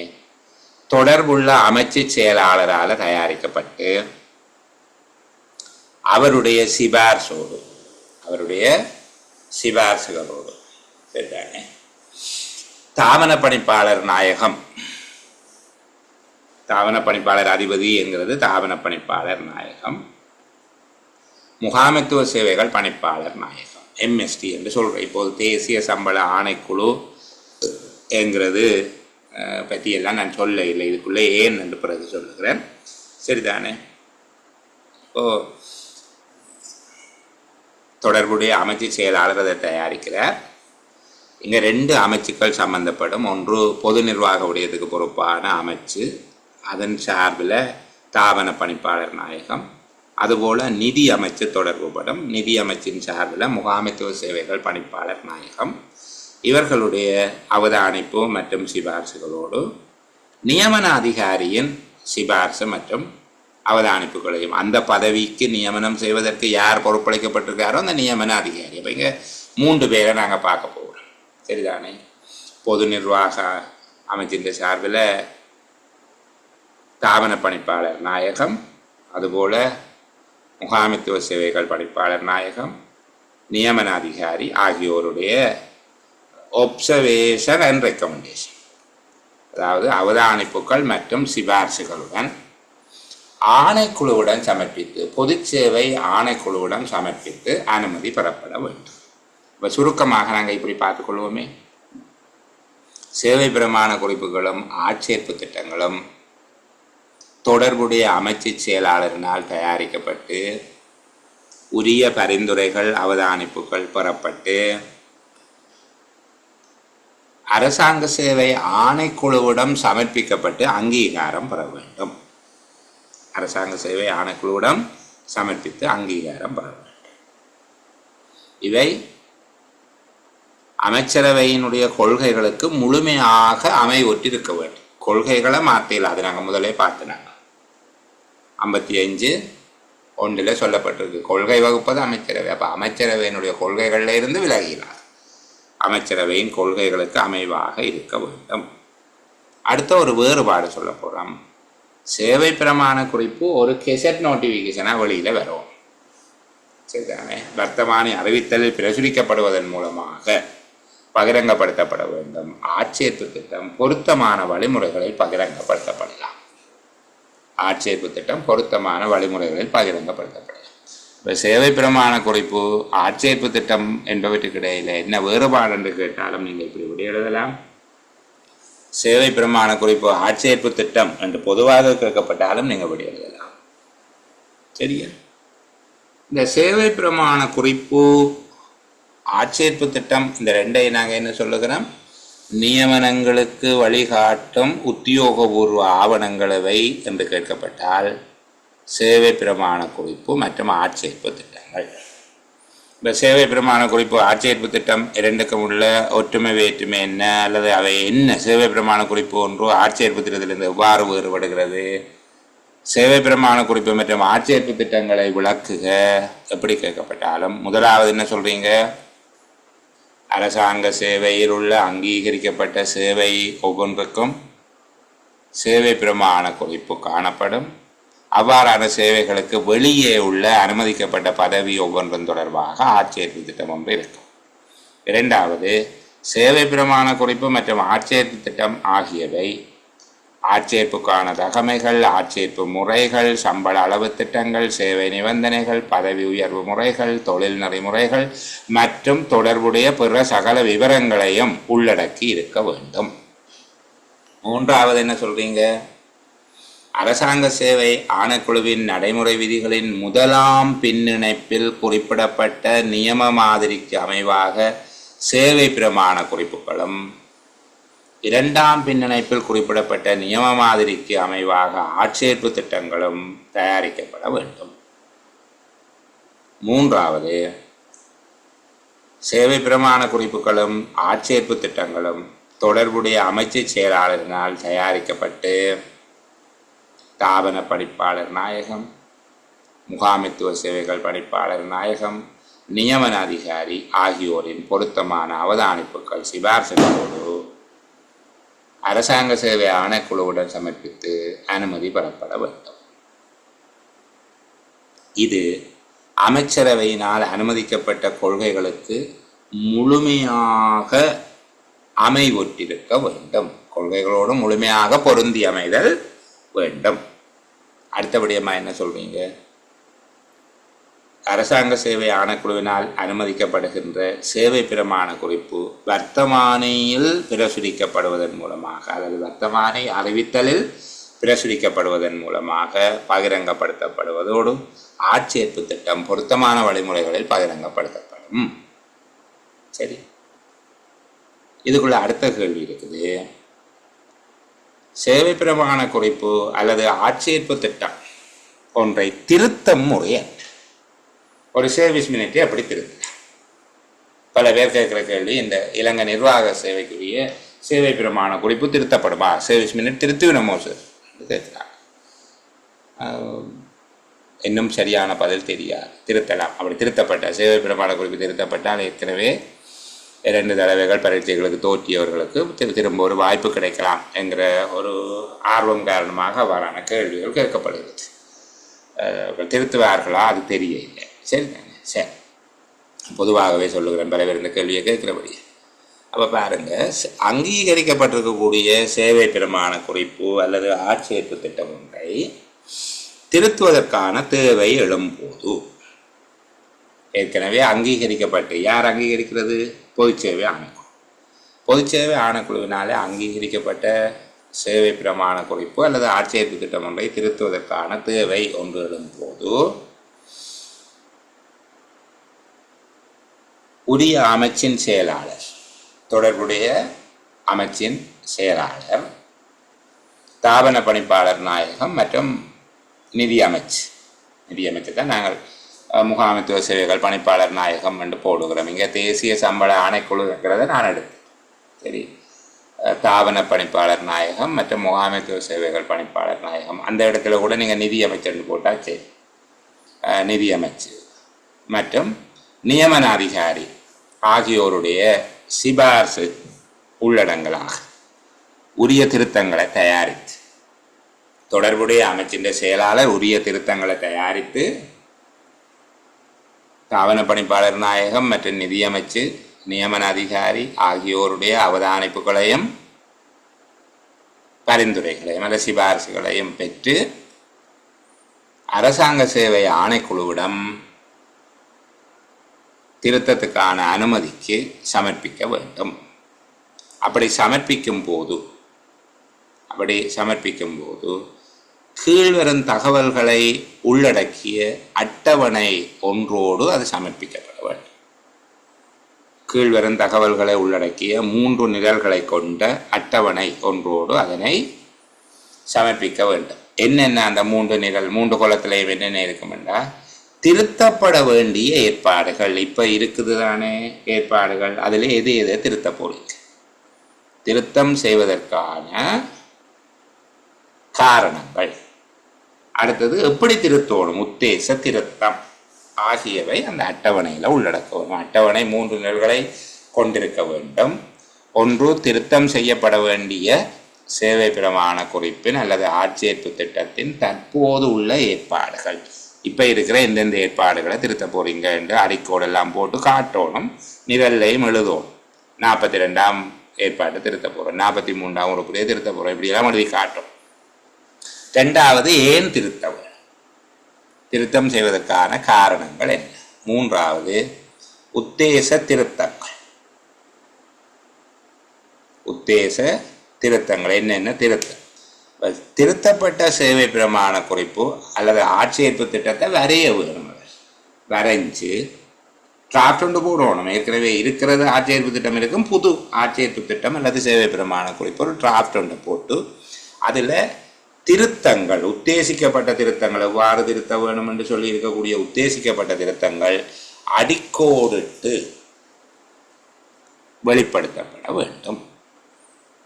தொடர்புள்ள அமைச்சு செயலாளரால் தயாரிக்கப்பட்டு அவருடைய சிபார்சுகளோடு சரிதானே? தாவன பணிப்பாளர் நாயகம், தாவன பணிப்பாளர் அதிபதி என்கிறது தாவன பணிப்பாளர் நாயகம், முகாமைத்துவ சேவைகள் பணிப்பாளர் நாயகம், MST என்று சொல்கிறேன். இப்போது தேசிய சம்பள ஆணைக்குழு என்கிறது பற்றியெல்லாம் நான் சொல்ல இல்லை. இதுக்குள்ளே ஏன் என்று பிறகு சொல்லுகிறேன். சரிதானே? இப்போது தொடர்புடைய அமைச்சு செயலாளர் அதை தயாரிக்கிறார். இங்கே 2 அமைச்சுக்கள் சம்பந்தப்படும். ஒன்று பொது நிர்வாக உடையதுக்கு பொறுப்பான அமைச்சு, அதன் சார்பில் தாவன பணிப்பாளர் நாயகம். அதுபோல் நிதி அமைச்சு தொடர்புபடும். நிதி அமைச்சின் சார்பில் முகாமைத்துவ சேவைகள் பணிப்பாளர் நாயகம். இவர்களுடைய அவதானிப்பு மற்றும் சிபார்சுகளோடு நியமன அதிகாரியின் சிபார்சு மற்றும் அவதானிப்புகளையும், அந்த பதவிக்கு நியமனம் செய்வதற்கு யார் பொறுப்பளிக்கப்பட்டிருக்காரோ அந்த நியமன அதிகாரி. அப்போ இங்கே 3 பேரை நாங்கள் பார்க்க போகிறோம். சரிதானே? பொது நிர்வாக அமைச்சின் சார்பில் தாவன பணிப்பாளர் நாயகம், அதுபோல் முகாமைத்துவ சேவைகள் பணிப்பாளர் நாயகம், நியமன அதிகாரி ஆகியோருடைய ஒப்சர்வேஷன் அண்ட் ரெக்கமெண்டேஷன், அதாவது அவதானிப்புகள் மற்றும் சிபார்சுகளுடன் ஆணைக்குழுவுடன் சமர்ப்பித்து, பொது சேவை ஆணைக்குழுவுடன் சமர்ப்பித்து அனுமதி பெறப்பட வேண்டும். இப்போ சுருக்கமாக நாங்கள் இப்படி பார்த்துக்கொள்வோமே. சேவை பிரமாண குறிப்புகளும் ஆட்சேர்ப்பு திட்டங்களும் தொடர்புடைய அமைச்சு செயலாளரினால் தயாரிக்கப்பட்டு உரிய பரிந்துரைகள் அவதானிப்புகள் பெறப்பட்டு அரசாங்க சேவை ஆணைக்குழுவிடம் சமர்ப்பிக்கப்பட்டு அங்கீகாரம் பெற வேண்டும். அரசாங்க சேவை ஆணைக்குழுவிடம் சமர்ப்பித்து அங்கீகாரம் பெற வேண்டும். இவை அமைச்சரவையினுடைய கொள்கைகளுக்கு முழுமையாக அமைவுற்றிருக்க வேண்டும். கொள்கைகளை மாற்றல, அது நாங்கள் முதலே பார்த்துனாங்க. 55(1) சொல்லப்பட்டிருக்கு. கொள்கை வகுப்பது அமைச்சரவை. அப்போ அமைச்சரவையினுடைய கொள்கைகளில் இருந்து விலகிறார். அமைச்சரவையின் கொள்கைகளுக்கு அமைவாக இருக்க வேண்டும். அடுத்த ஒரு வேறுபாடு சொல்ல போகிறோம். சேவை பிரமாண குறிப்பு ஒரு கெசட் நோட்டிஃபிகேஷனாக வெளியில் வரும். சரிதானே? வர்த்தமானி அறிவித்தலில் பிரசுரிக்கப்படுவதன் மூலமாக பகிரங்கப்படுத்தப்பட வேண்டும். ஆட்சேர்ப்பு திட்டம் பொருத்தமான வழிமுறைகளில் பகிரங்கப்படுத்தப்படலாம். ஆட்சேர்ப்பு திட்டம் பொருத்தமான வழிமுறைகளில் பகிரங்கப்படுத்தப்படலாம். இப்போ சேவை பிரமாண குறிப்பு ஆட்சேர்ப்பு திட்டம் என்பவற்றுக்கு இடையில் என்ன வேறுபாடு என்று கேட்டாலும் நீங்கள் இப்படி விட எழுதலாம். சேவை பிரமாண குறிப்பு ஆட்சேர்ப்பு திட்டம் என்று பொதுவாக கேட்கப்பட்டாலும் நீங்கள் விட எழுதலாம். சரியா? இந்த சேவை பிரமாண குறிப்பு ஆட்சேர்ப்பு திட்டம் இந்த ரெண்டையும் நாங்கள் என்ன சொல்லுகிறோம், நியமனங்களுக்கு வழிகாட்டும் உத்தியோகபூர்வ ஆவணங்களவை என்று கேட்கப்பட்டால் சேவை பிரமாண குறிப்பு மற்றும் ஆட்சேர்ப்பு திட்டங்கள். இப்போ சேவை பிரமாண குறிப்பு ஆட்சேர்ப்பு திட்டம் இரண்டுக்கும் உள்ள ஒற்றுமை வேற்றுமை என்ன, அல்லது அவை என்ன, சேவை பிரமாண குறிப்பு ஒன்று ஆட்சேர்ப்பு திட்டத்திலிருந்து எவ்வாறு வேறுபடுகிறது, சேவை பிரமாண குறிப்பு மற்றும் ஆட்சேர்ப்பு திட்டங்களை விளக்குக எப்படி கேட்கப்பட்டாலும் முதலாவது என்ன சொல்றீங்க, அரசாங்க சேவையில் உள்ள அங்கீகரிக்கப்பட்ட சேவை ஒவ்வொன்றுக்கும் சேவை பிரமாண குறிப்பு காணப்படும். அவ்வாறான சேவைகளுக்கு வெளியே உள்ள அனுமதிக்கப்பட்ட பதவி ஒவ்வொன்றும் தொடர்பாக ஆட்சேர்ப்பு திட்டம் ஒன்று இருக்கும். இரண்டாவது, சேவை பிரமாண குறிப்பு மற்றும் ஆட்சேர்ப்பு திட்டம் ஆகியவை ஆட்சேர்ப்புக்கான தகமைகள், ஆட்சேர்ப்பு முறைகள், சம்பள அளவு திட்டங்கள், சேவை நிபந்தனைகள், பதவி உயர்வு முறைகள், தொழில் நெறிமுறைகள் மற்றும் தொடர்புடைய பிற சகல விவரங்களையும் உள்ளடக்கி இருக்க வேண்டும். மூன்றாவது என்ன சொல்றீங்க, அரசாங்க சேவை ஆணைக்குழுவின் நடைமுறை விதிகளின் முதலாம் பின்னிணைப்பில் குறிப்பிடப்பட்ட நியம மாதிரிக்கு அமைவாக சேவை பிரமாண குறிப்புகளும் இரண்டாம் பின்னிணைப்பில் குறிப்பிடப்பட்ட நியம மாதிரிக்கு அமைவாக ஆட்சேர்ப்பு திட்டங்களும் தயாரிக்கப்பட வேண்டும். மூன்றாவது, சேவை பிரமாண குறிப்புகளும் ஆட்சேர்ப்பு திட்டங்களும் தொடர்புடைய அமைச்சு செயலாளரினால் தயாரிக்கப்பட்டு தாபன பணிப்பாளர் நாயகம், முகாமைத்துவ சேவைகள் பணிப்பாளர் நாயகம், நியமன அதிகாரி ஆகியோரின் பொருத்தமான அவதானிப்புகள் சிபார்சுகளோடு அரசாங்க சேவை ஆணைக்குழுவுடன் சமர்ப்பித்து அனுமதி பெறப்பட வேண்டும். இது அமைச்சரவையினால் அனுமதிக்கப்பட்ட கொள்கைகளுக்கு முழுமையாக அமைவுற்றிருக்க வேண்டும். கொள்கைகளோடு முழுமையாக பொருந்தி அமைதல் வேண்டும். அடுத்தபடியம்மா என்ன சொல்றீங்க, அரசாங்க சேவை ஆணைக்குழுவினால் அனுமதிக்கப்படுகின்ற சேவை பிரமாண குறிப்பு வர்த்தமானியில் பிரசுரிக்கப்படுவதன் மூலமாக அல்லது வர்த்தமானி அறிவித்தலில் பிரசுரிக்கப்படுவதன் மூலமாக பகிரங்கப்படுத்தப்படுவதோடு ஆட்சேர்ப்பு திட்டம் பொருத்தமான வழிமுறைகளில் பகிரங்கப்படுத்தப்படும். சரி, இதுக்குள்ள அடுத்த கேள்வி இருக்குது. சேவை பிரமாண குறிப்பு அல்லது ஆட்சேர்ப்பு திட்டம் ஒன்றை திருத்தம் முறை ஒரு சர்வீஸ் மினிட்டை அப்படி திருத்தலாம். பல பேர் கேட்குற கேள்வி, இந்த இலங்கை நிர்வாக சேவைக்குரிய சேவை பிரமாண குறிப்பு திருத்தப்படுமா, சர்வீஸ் மினிட் திருத்திவிடமோ சார் கேட்குறாங்க. இன்னும் சரியான பதில் தெரியாது. திருத்தலாம். அப்படி திருத்தப்பட்ட சேவை பிரமாண குறிப்பு திருத்தப்பட்டால் ஏற்கனவே 2 தடவைகள் பரீட்சைகளுக்கு தோற்றியவர்களுக்கு திரும்ப ஒரு வாய்ப்பு கிடைக்கலாம் என்கிற ஒரு ஆர்வம் காரணமாக அவ்வாறான கேள்விகள் கேட்கப்படுகிறது. திருத்துவார்களா அது தெரியவில்லை. சரிதாங்க. சரி, பொதுவாகவே சொல்லுகிறேன், பல பேர் இந்த கேள்வியை கேட்கிறபடியே. அப்போ பாருங்க, அங்கீகரிக்கப்பட்டிருக்கக்கூடிய சேவை பிரமாண குறிப்பு அல்லது ஆட்சேர்ப்பு திட்டம் ஒன்றை திருத்துவதற்கான தேவை எழும்போது ஏற்கனவே அங்கீகரிக்கப்பட்டு, யார் அங்கீகரிக்கிறது, பொதுச்சேவை ஆணைக்குழு. பொதுச்சேவை ஆணைக்குழுவினாலே அங்கீகரிக்கப்பட்ட சேவை பிரமாண குறிப்பு அல்லது ஆட்சேர்ப்பு திட்டம் ஒன்றை திருத்துவதற்கான தேவை ஒன்று எழும்போது உரிய அமைச்சின் செயலாளர், தொடர்புடைய அமைச்சின் செயலாளர், தாபன பணிப்பாளர் நாயகம் மற்றும் நிதி அமைச்சு தான் நாங்கள் முகாமைத்துவ சேவைகள் பணிப்பாளர் நாயகம் என்று போடுகிறோம். இங்கே தேசிய சம்பள ஆணைக்குழு இருக்கிறத நான் எடுத்தேன். சரி, தாபன பணிப்பாளர் நாயகம் மற்றும் முகாமைத்துவ சேவைகள் பணிப்பாளர் நாயகம், அந்த இடத்துல கூட நீங்கள் நிதி அமைச்சர்னு போட்டால் சரி. நிதி அமைச்சு மற்றும் நியமன அதிகாரி ஆகியோருடைய சிபார்சு உள்ளடங்கலாக உரிய திருத்தங்களை தயாரித்து, தொடர்புடைய அமைச்சின் செயலாளர் உரிய திருத்தங்களை தயாரித்து தாபன பணிப்பாளர் நாயகம் மற்றும் நிதியமைச்சு நியமன அதிகாரி ஆகியோருடைய அவதானிப்புகளையும் பரிந்துரைகளையும் அல்லது சிபாரிசுகளையும் பெற்று அரசாங்க சேவை ஆணைக்குழுவிடம் திருத்தத்துக்கான அனுமதிக்கு சமர்ப்பிக்க வேண்டும். அப்படி சமர்ப்பிக்கும் போது கீழ்வரும் தகவல்களை உள்ளடக்கிய அட்டவணை ஒன்றோடு அது சமர்ப்பிக்கப்பட வேண்டும். கீழ்வரும் தகவல்களை உள்ளடக்கிய 3 நிரல்களை கொண்ட அட்டவணை ஒன்றோடு அதனை சமர்ப்பிக்க வேண்டும். என்னென்ன அந்த 3 கோலத்திலையும் என்னென்ன இருக்குமெண்டா, திருத்தப்பட வேண்டிய ஏற்பாடுகள் இப்போ இருக்குது தானே ஏற்பாடுகள், அதில் எதை திருத்த போறீங்க, திருத்தம் செய்வதற்கான காரணங்கள், அடுத்தது எப்படி திருத்தணும், உத்தேச திருத்தம் ஆகியவை அந்த அட்டவணையில் உள்ளடக்கும். அட்டவணை 3 நிரல்களை கொண்டிருக்க வேண்டும். ஒன்று, திருத்தம் செய்யப்பட வேண்டிய சேவை பிரமாண குறிப்பின் அல்லது ஆட்சேர்ப்பு திட்டத்தின் தற்போது உள்ள ஏற்பாடுகள். இப்போ இருக்கிற எந்தெந்த ஏற்பாடுகளை திருத்த போறீங்க என்று அடிக்கோடெல்லாம் போட்டு காட்டணும், நிரல்லையும் எழுதணும். 42ஆம் ஏற்பாட்டை திருத்த போகிறோம், 43ஆம் உறுப்புடைய திருத்த போகிறோம், இப்படியெல்லாம் எழுதி காட்டும். 2வது, ஏன் திருத்தம் செய்வதற்கான காரணங்கள் என்ன. 3வது, உத்தேச திருத்தங்கள். உத்தேச திருத்தங்கள் என்னென்ன திருத்தம், திருத்தப்பட்ட சேவை பிரமாண குறிப்பு அல்லது ஆட்சேர்ப்பு திட்டத்தை வரைய வேணும். வரைஞ்சு டிராஃப்ட் ஒன்று போடணும். ஏற்கனவே இருக்கிறது ஆட்சேர்ப்பு திட்டம் இருக்கும், புது ஆட்சேர்ப்பு திட்டம் அல்லது சேவை பிரமாண குறிப்பு ஒரு டிராஃப்ட் ஒன்று போட்டு அதில் திருத்தங்கள், உத்தேசிக்கப்பட்ட திருத்தங்கள் எவ்வாறு திருத்த வேணும் என்று சொல்லி இருக்கக்கூடிய உத்தேசிக்கப்பட்ட திருத்தங்கள் அடிக்கோடிட்டு வெளிப்படுத்தப்பட வேண்டும்.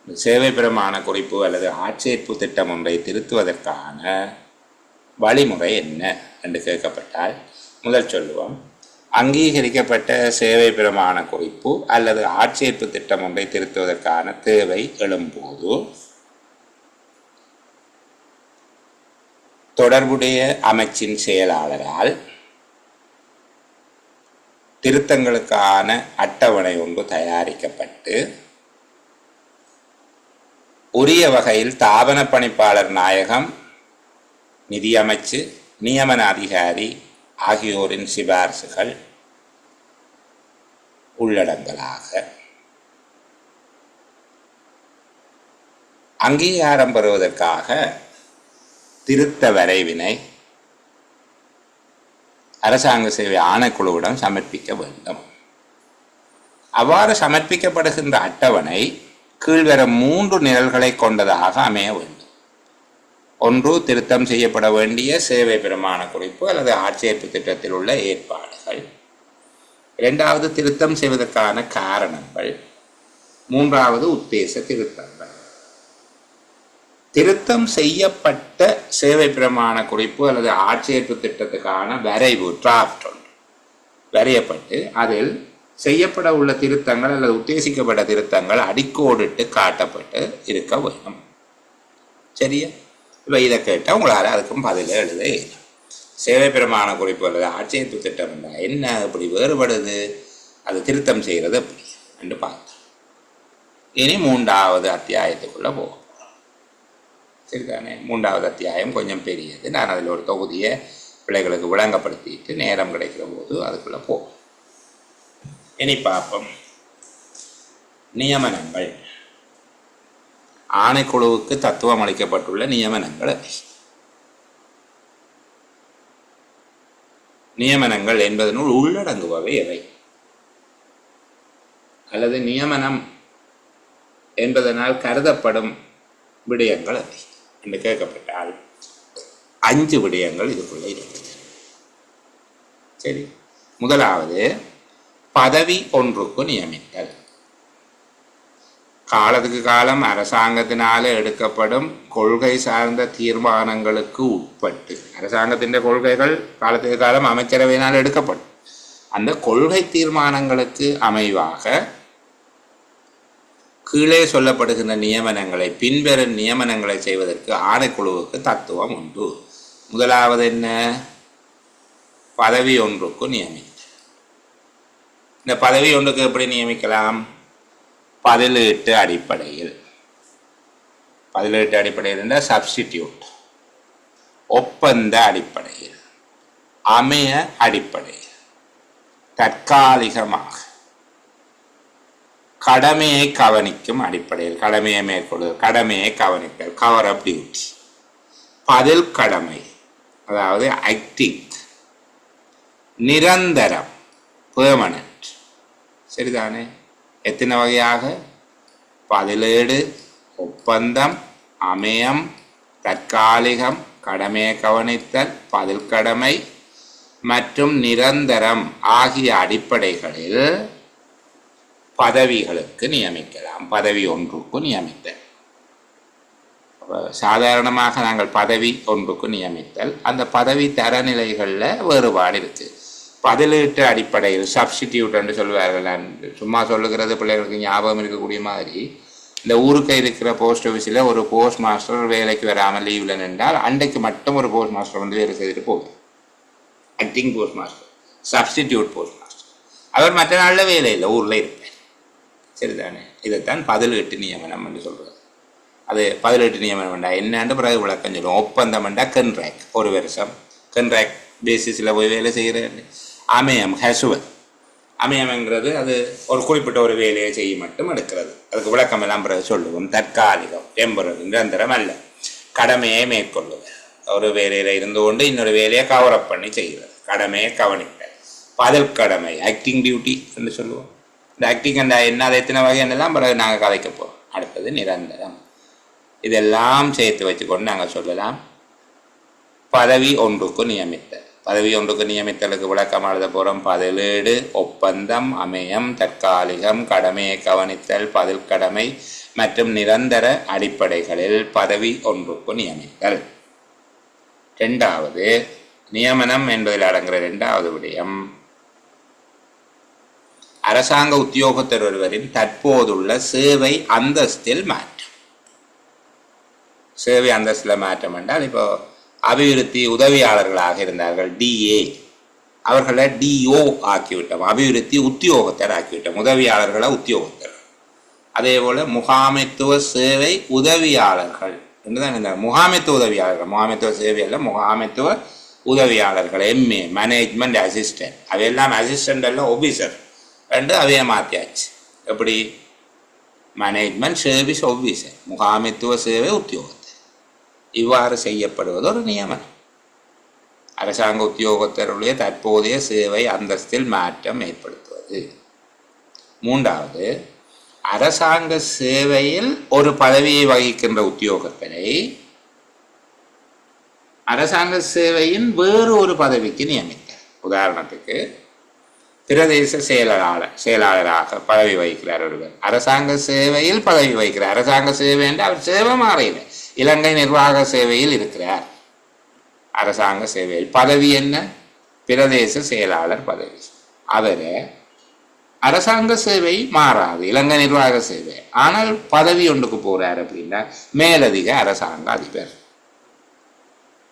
சேவை பிரமாண குறிப்பு அல்லது ஆட்சேர்ப்பு திட்டம் ஒன்றை திருத்துவதற்கான வழிமுறை என்ன என்று கேட்கப்பட்டால், முதல் சொல்லுவோம், அங்கீகரிக்கப்பட்ட சேவை பிரமாண குறிப்பு அல்லது ஆட்சேர்ப்பு திட்டம் ஒன்றை திருத்துவதற்கான தேவை எழும்போது தொடர்புடைய அமைச்சின் செயலாளரால் திருத்தங்களுக்கான அட்டவணை ஒன்று தயாரிக்கப்பட்டு உரிய வகையில் தாபன பணிப்பாளர் நாயகம், நிதியமைச்சு, நியமன அதிகாரி ஆகியோரின் சிபார்சுகள் உள்ளடங்கலாக அங்கீகாரம் பெறுவதற்காக திருத்த வரைவினை அரசாங்க சேவை ஆணைக்குழுவிடம் சமர்ப்பிக்க வேண்டும். அவ்வாறு சமர்ப்பிக்கப்படுகின்ற அட்டவணை கீழ்வரும் 3 நிரல்களை கொண்டதாக அமைய வேண்டும். ஒன்று, திருத்தம் செய்யப்பட வேண்டிய சேவை பிரமாண குறிப்பு அல்லது ஆட்சேர்ப்பு திட்டத்தில் உள்ள ஏற்பாடுகள். 2வது, திருத்தம் செய்வதற்கான காரணங்கள். 3வது, உத்தேச திருத்தங்கள். திருத்தம் செய்யப்பட்ட சேவை பிரமாண குறிப்பு அல்லது ஆட்சேர்ப்பு திட்டத்துக்கான வரைவு டிராஃப்ட் ஒன்று வரையப்பட்டு அதில் செய்யப்பட உள்ள திருத்தங்கள் அல்லது உத்தேசிக்கப்பட்ட திருத்தங்கள் அடிக்கோடிட்டு காட்டப்பட்டு இருக்க வேண்டும். சரியா? இப்போ இதை கேட்டால் உங்களால் அதுக்கும் பதில் எழுத இயலும். சேவை பிரமாண குறிப்பு அல்லது ஆட்சேர்ப்பு திட்டம் என்றால் என்ன, எப்படி வேறுபடுது, அது திருத்தம் செய்கிறது எப்படி என்று பார்த்தோம். இனி 3வது அத்தியாயத்துக்குள்ளே போகும். சரிதானே? 3வது அத்தியாயம் கொஞ்சம் பெரியது. நான் அதில் ஒரு தொகுதியை பிள்ளைகளுக்கு விளங்கப்படுத்திட்டு நேரம் கிடைக்கிற போது அதுக்குள்ளே போகும். இனி பார்ப்போம். நியமனங்கள். ஆணைக்குழுவுக்கு தத்துவம் அளிக்கப்பட்டுள்ள நியமனங்கள். நியமனங்கள் என்பதனுள் உள்ளடங்குபவை எவை, அல்லது நியமனம் என்பதனால் கருதப்படும் விடயங்கள் எவை என்று கேட்கப்பட்டால் 5 விடயங்கள் இதுக்குள்ளே இருக்குது. சரி, முதலாவது, பதவி ஒன்றுக்கு நியமித்தல். காலத்துக்கு காலம் அரசாங்கத்தினால எடுக்கப்படும் கொள்கை சார்ந்த தீர்மானங்களுக்கு உட்பட்டு, அரசாங்கத்தின் கொள்கைகள் காலத்துக்கு காலம் அமைச்சரவையினால் எடுக்கப்படும், அந்த கொள்கை தீர்மானங்களுக்கு அமைவாக கீழே சொல்லப்படுகின்ற நியமனங்களை பின்வரும் நியமனங்களை செய்வதற்கு ஆணைக்குழுவுக்கு தத்துவம் உண்டு. முதலாவது என்ன? பதவி ஒன்றுக்கு நியமித்தல். இந்த பதவி ஒன்றுக்கு எப்படி நியமிக்கலாம்? பதிலீட்டு அடிப்படையில். பதிலீட்டு அடிப்படையில் இருந்தால் சப்ஸ்டிடியூட், ஒப்பந்த அடிப்படையில், அமைய அடிப்படையில், தற்காலிகமாக, கடமையை கவனிக்கும் அடிப்படையில், கடமையை மேற்கொள்வது, கடமையை கவனித்தல், கவர் ஆஃப் டியூட்டி, பதில் கடமை அதாவது ஆக்டிங், நிரந்தரம் பெர்மனன்ட், சரிதானே? எத்தனை வகையாக? பதிலேடு, ஒப்பந்தம், அமையம், தற்காலிகம், கடமையை கவனித்தல், பதில் கடமை மற்றும் நிரந்தரம் ஆகிய அடிப்படைகளில் பதவிகளுக்கு நியமிக்கலாம். பதவி ஒன்றுக்கு நியமித்தல். சாதாரணமாக நாங்கள் பதவி ஒன்றுக்கு நியமித்தல், அந்த பதவி தரநிலைகளில் வேறுபாடு இருக்குது. பதிலீட்டு அடிப்படையில் சப்ஸ்டிடியூட் என்று சொல்லுவார்கள். நான் சும்மா சொல்லுகிறது பிள்ளைகளுக்கு ஞாபகம் இருக்கக்கூடிய மாதிரி, இந்த ஊருக்கு இருக்கிற போஸ்ட் ஆஃபீஸில் ஒரு போஸ்ட் மாஸ்டர் வேலைக்கு வராமல் லீவில் நின்றால் அன்றைக்கு மட்டும் ஒரு போஸ்ட் மாஸ்டர் வந்து வேலை செய்துட்டு போகுது. Acting post master, substitute post master. அவர் மற்ற நாளில் வேலை இல்லை, ஊரில் இருப்பேன். சரிதானே? இதைத்தான் பதிலீட்டு நியமனம் என்று சொல்கிறது. அது பதிலீட்டு நியமனம் வேண்டாம் என்னன்னு பிறகு விளக்கம் சொல்லுவோம். ஒப்பந்தம் வேண்டாம் கன்ட்ராக்ட், ஒரு வருஷம் கன்ட்ராக்ட் பேசிஸில் போய் வேலை செய்கிறேன். அமையம் ஹேசுவல், அமையம்ங்கிறது அது ஒரு குறிப்பிட்ட ஒரு வேலையை செய்ய மட்டும் எடுக்கிறது. அதுக்கு விளக்கம் எல்லாம் பிறகு சொல்லுவோம். தற்காலிகம், டெம்பரரி, நிரந்தரம் அல்ல. கடமையை மேற்கொள்ளுவது, ஒரு வேலையில் இருந்து கொண்டு இன்னொரு வேலையை கவரப் பண்ணி செய்கிறது. கடமையை கவனித்தல். பதில் கடமை, ஆக்டிங் டியூட்டி என்று சொல்லுவோம். இந்த ஆக்டிங் அந்த என்ன, அதை எத்தனை வகை என்னெல்லாம் பிறகு நாங்கள் கதைக்க போகிறோம். அடுத்தது நிரந்தரம். இதெல்லாம் சேர்த்து வச்சுக்கொண்டு நாங்கள் சொல்லலாம் பதவி ஒன்றுக்கு நியமித்தல். பதவி ஒன்றுக்கு நியமித்தலுக்கு விளக்கம் எழுத போகிறோம். பதிலேடு, ஒப்பந்தம், அமையம், தற்காலிகம், கடமையை கவனித்தல், பதில் கடமை மற்றும் நிரந்தர அடிப்படைகளில் பதவி ஒன்றுக்கு நியமித்தல். ரெண்டாவது, நியமனம் என்பதில் அடங்குகிற ரெண்டாவது விடயம், அரசாங்க உத்தியோகத்தர் ஒருவரின் தற்போதுள்ள சேவை அந்தஸ்தில் மாற்றம். சேவை அந்தஸ்தில் மாற்றம் என்றால், இப்போ அபிவிருத்தி உதவியாளர்களாக இருந்தார்கள், டிஏ, அவர்களை டிஓ ஆக்கிவிட்டோம். அபிவிருத்தி உத்தியோகத்தர் ஆக்கிவிட்டோம், உதவியாளர்களை உத்தியோகத்தர். அதே போல் முகாமைத்துவ சேவை உதவியாளர்கள் என்றுதான் இருந்தார். முகாமைத்துவ உதவியாளர்கள், முகாமைத்துவ சேவை அல்ல, முகாமைத்துவ உதவியாளர்கள், எம்ஏ, மேனேஜ்மெண்ட் அசிஸ்டன்ட். அவையெல்லாம் அசிஸ்டன்ட் அல்ல, ஆஃபீஸர் ரெண்டு அவைய மாற்றியாச்சு. எப்படி? மேனேஜ்மெண்ட் சர்வீஸ் ஆஃபீஸர், முகாமைத்துவ சேவை உத்தியோகத்தர். இவ்வாறு செய்யப்படுவது ஒரு நியமனம். அரசாங்க உத்தியோகத்தருடைய தற்போதைய சேவை அந்தஸ்தில் மாற்றம் ஏற்படுத்துவது. மூன்றாவது, அரசாங்க சேவையில் ஒரு பதவியை வகிக்கின்ற உத்தியோகத்தரை அரசாங்க சேவையின் வேறு ஒரு பதவிக்கு நியமித்தார். உதாரணத்துக்கு, பிரதேச செயலாளராக பதவி வகிக்கிறார் ஒருவர், அரசாங்க சேவையில் பதவி வகிக்கிறார். அரசாங்க சேவை என்று அவர் சேவை மாறையில் இலங்கை நிர்வாக சேவையில் இருக்கிறார். அரசாங்க சேவையில் பதவி என்ன? பிரதேச செயலாளர் பதவி. அவர் அரசாங்க சேவை மாறாது, இலங்கை நிர்வாக சேவை. ஆனால் பதவி ஒன்றுக்கு போறார் அப்படின்னா மேலதிக அரசாங்க அதிபர்.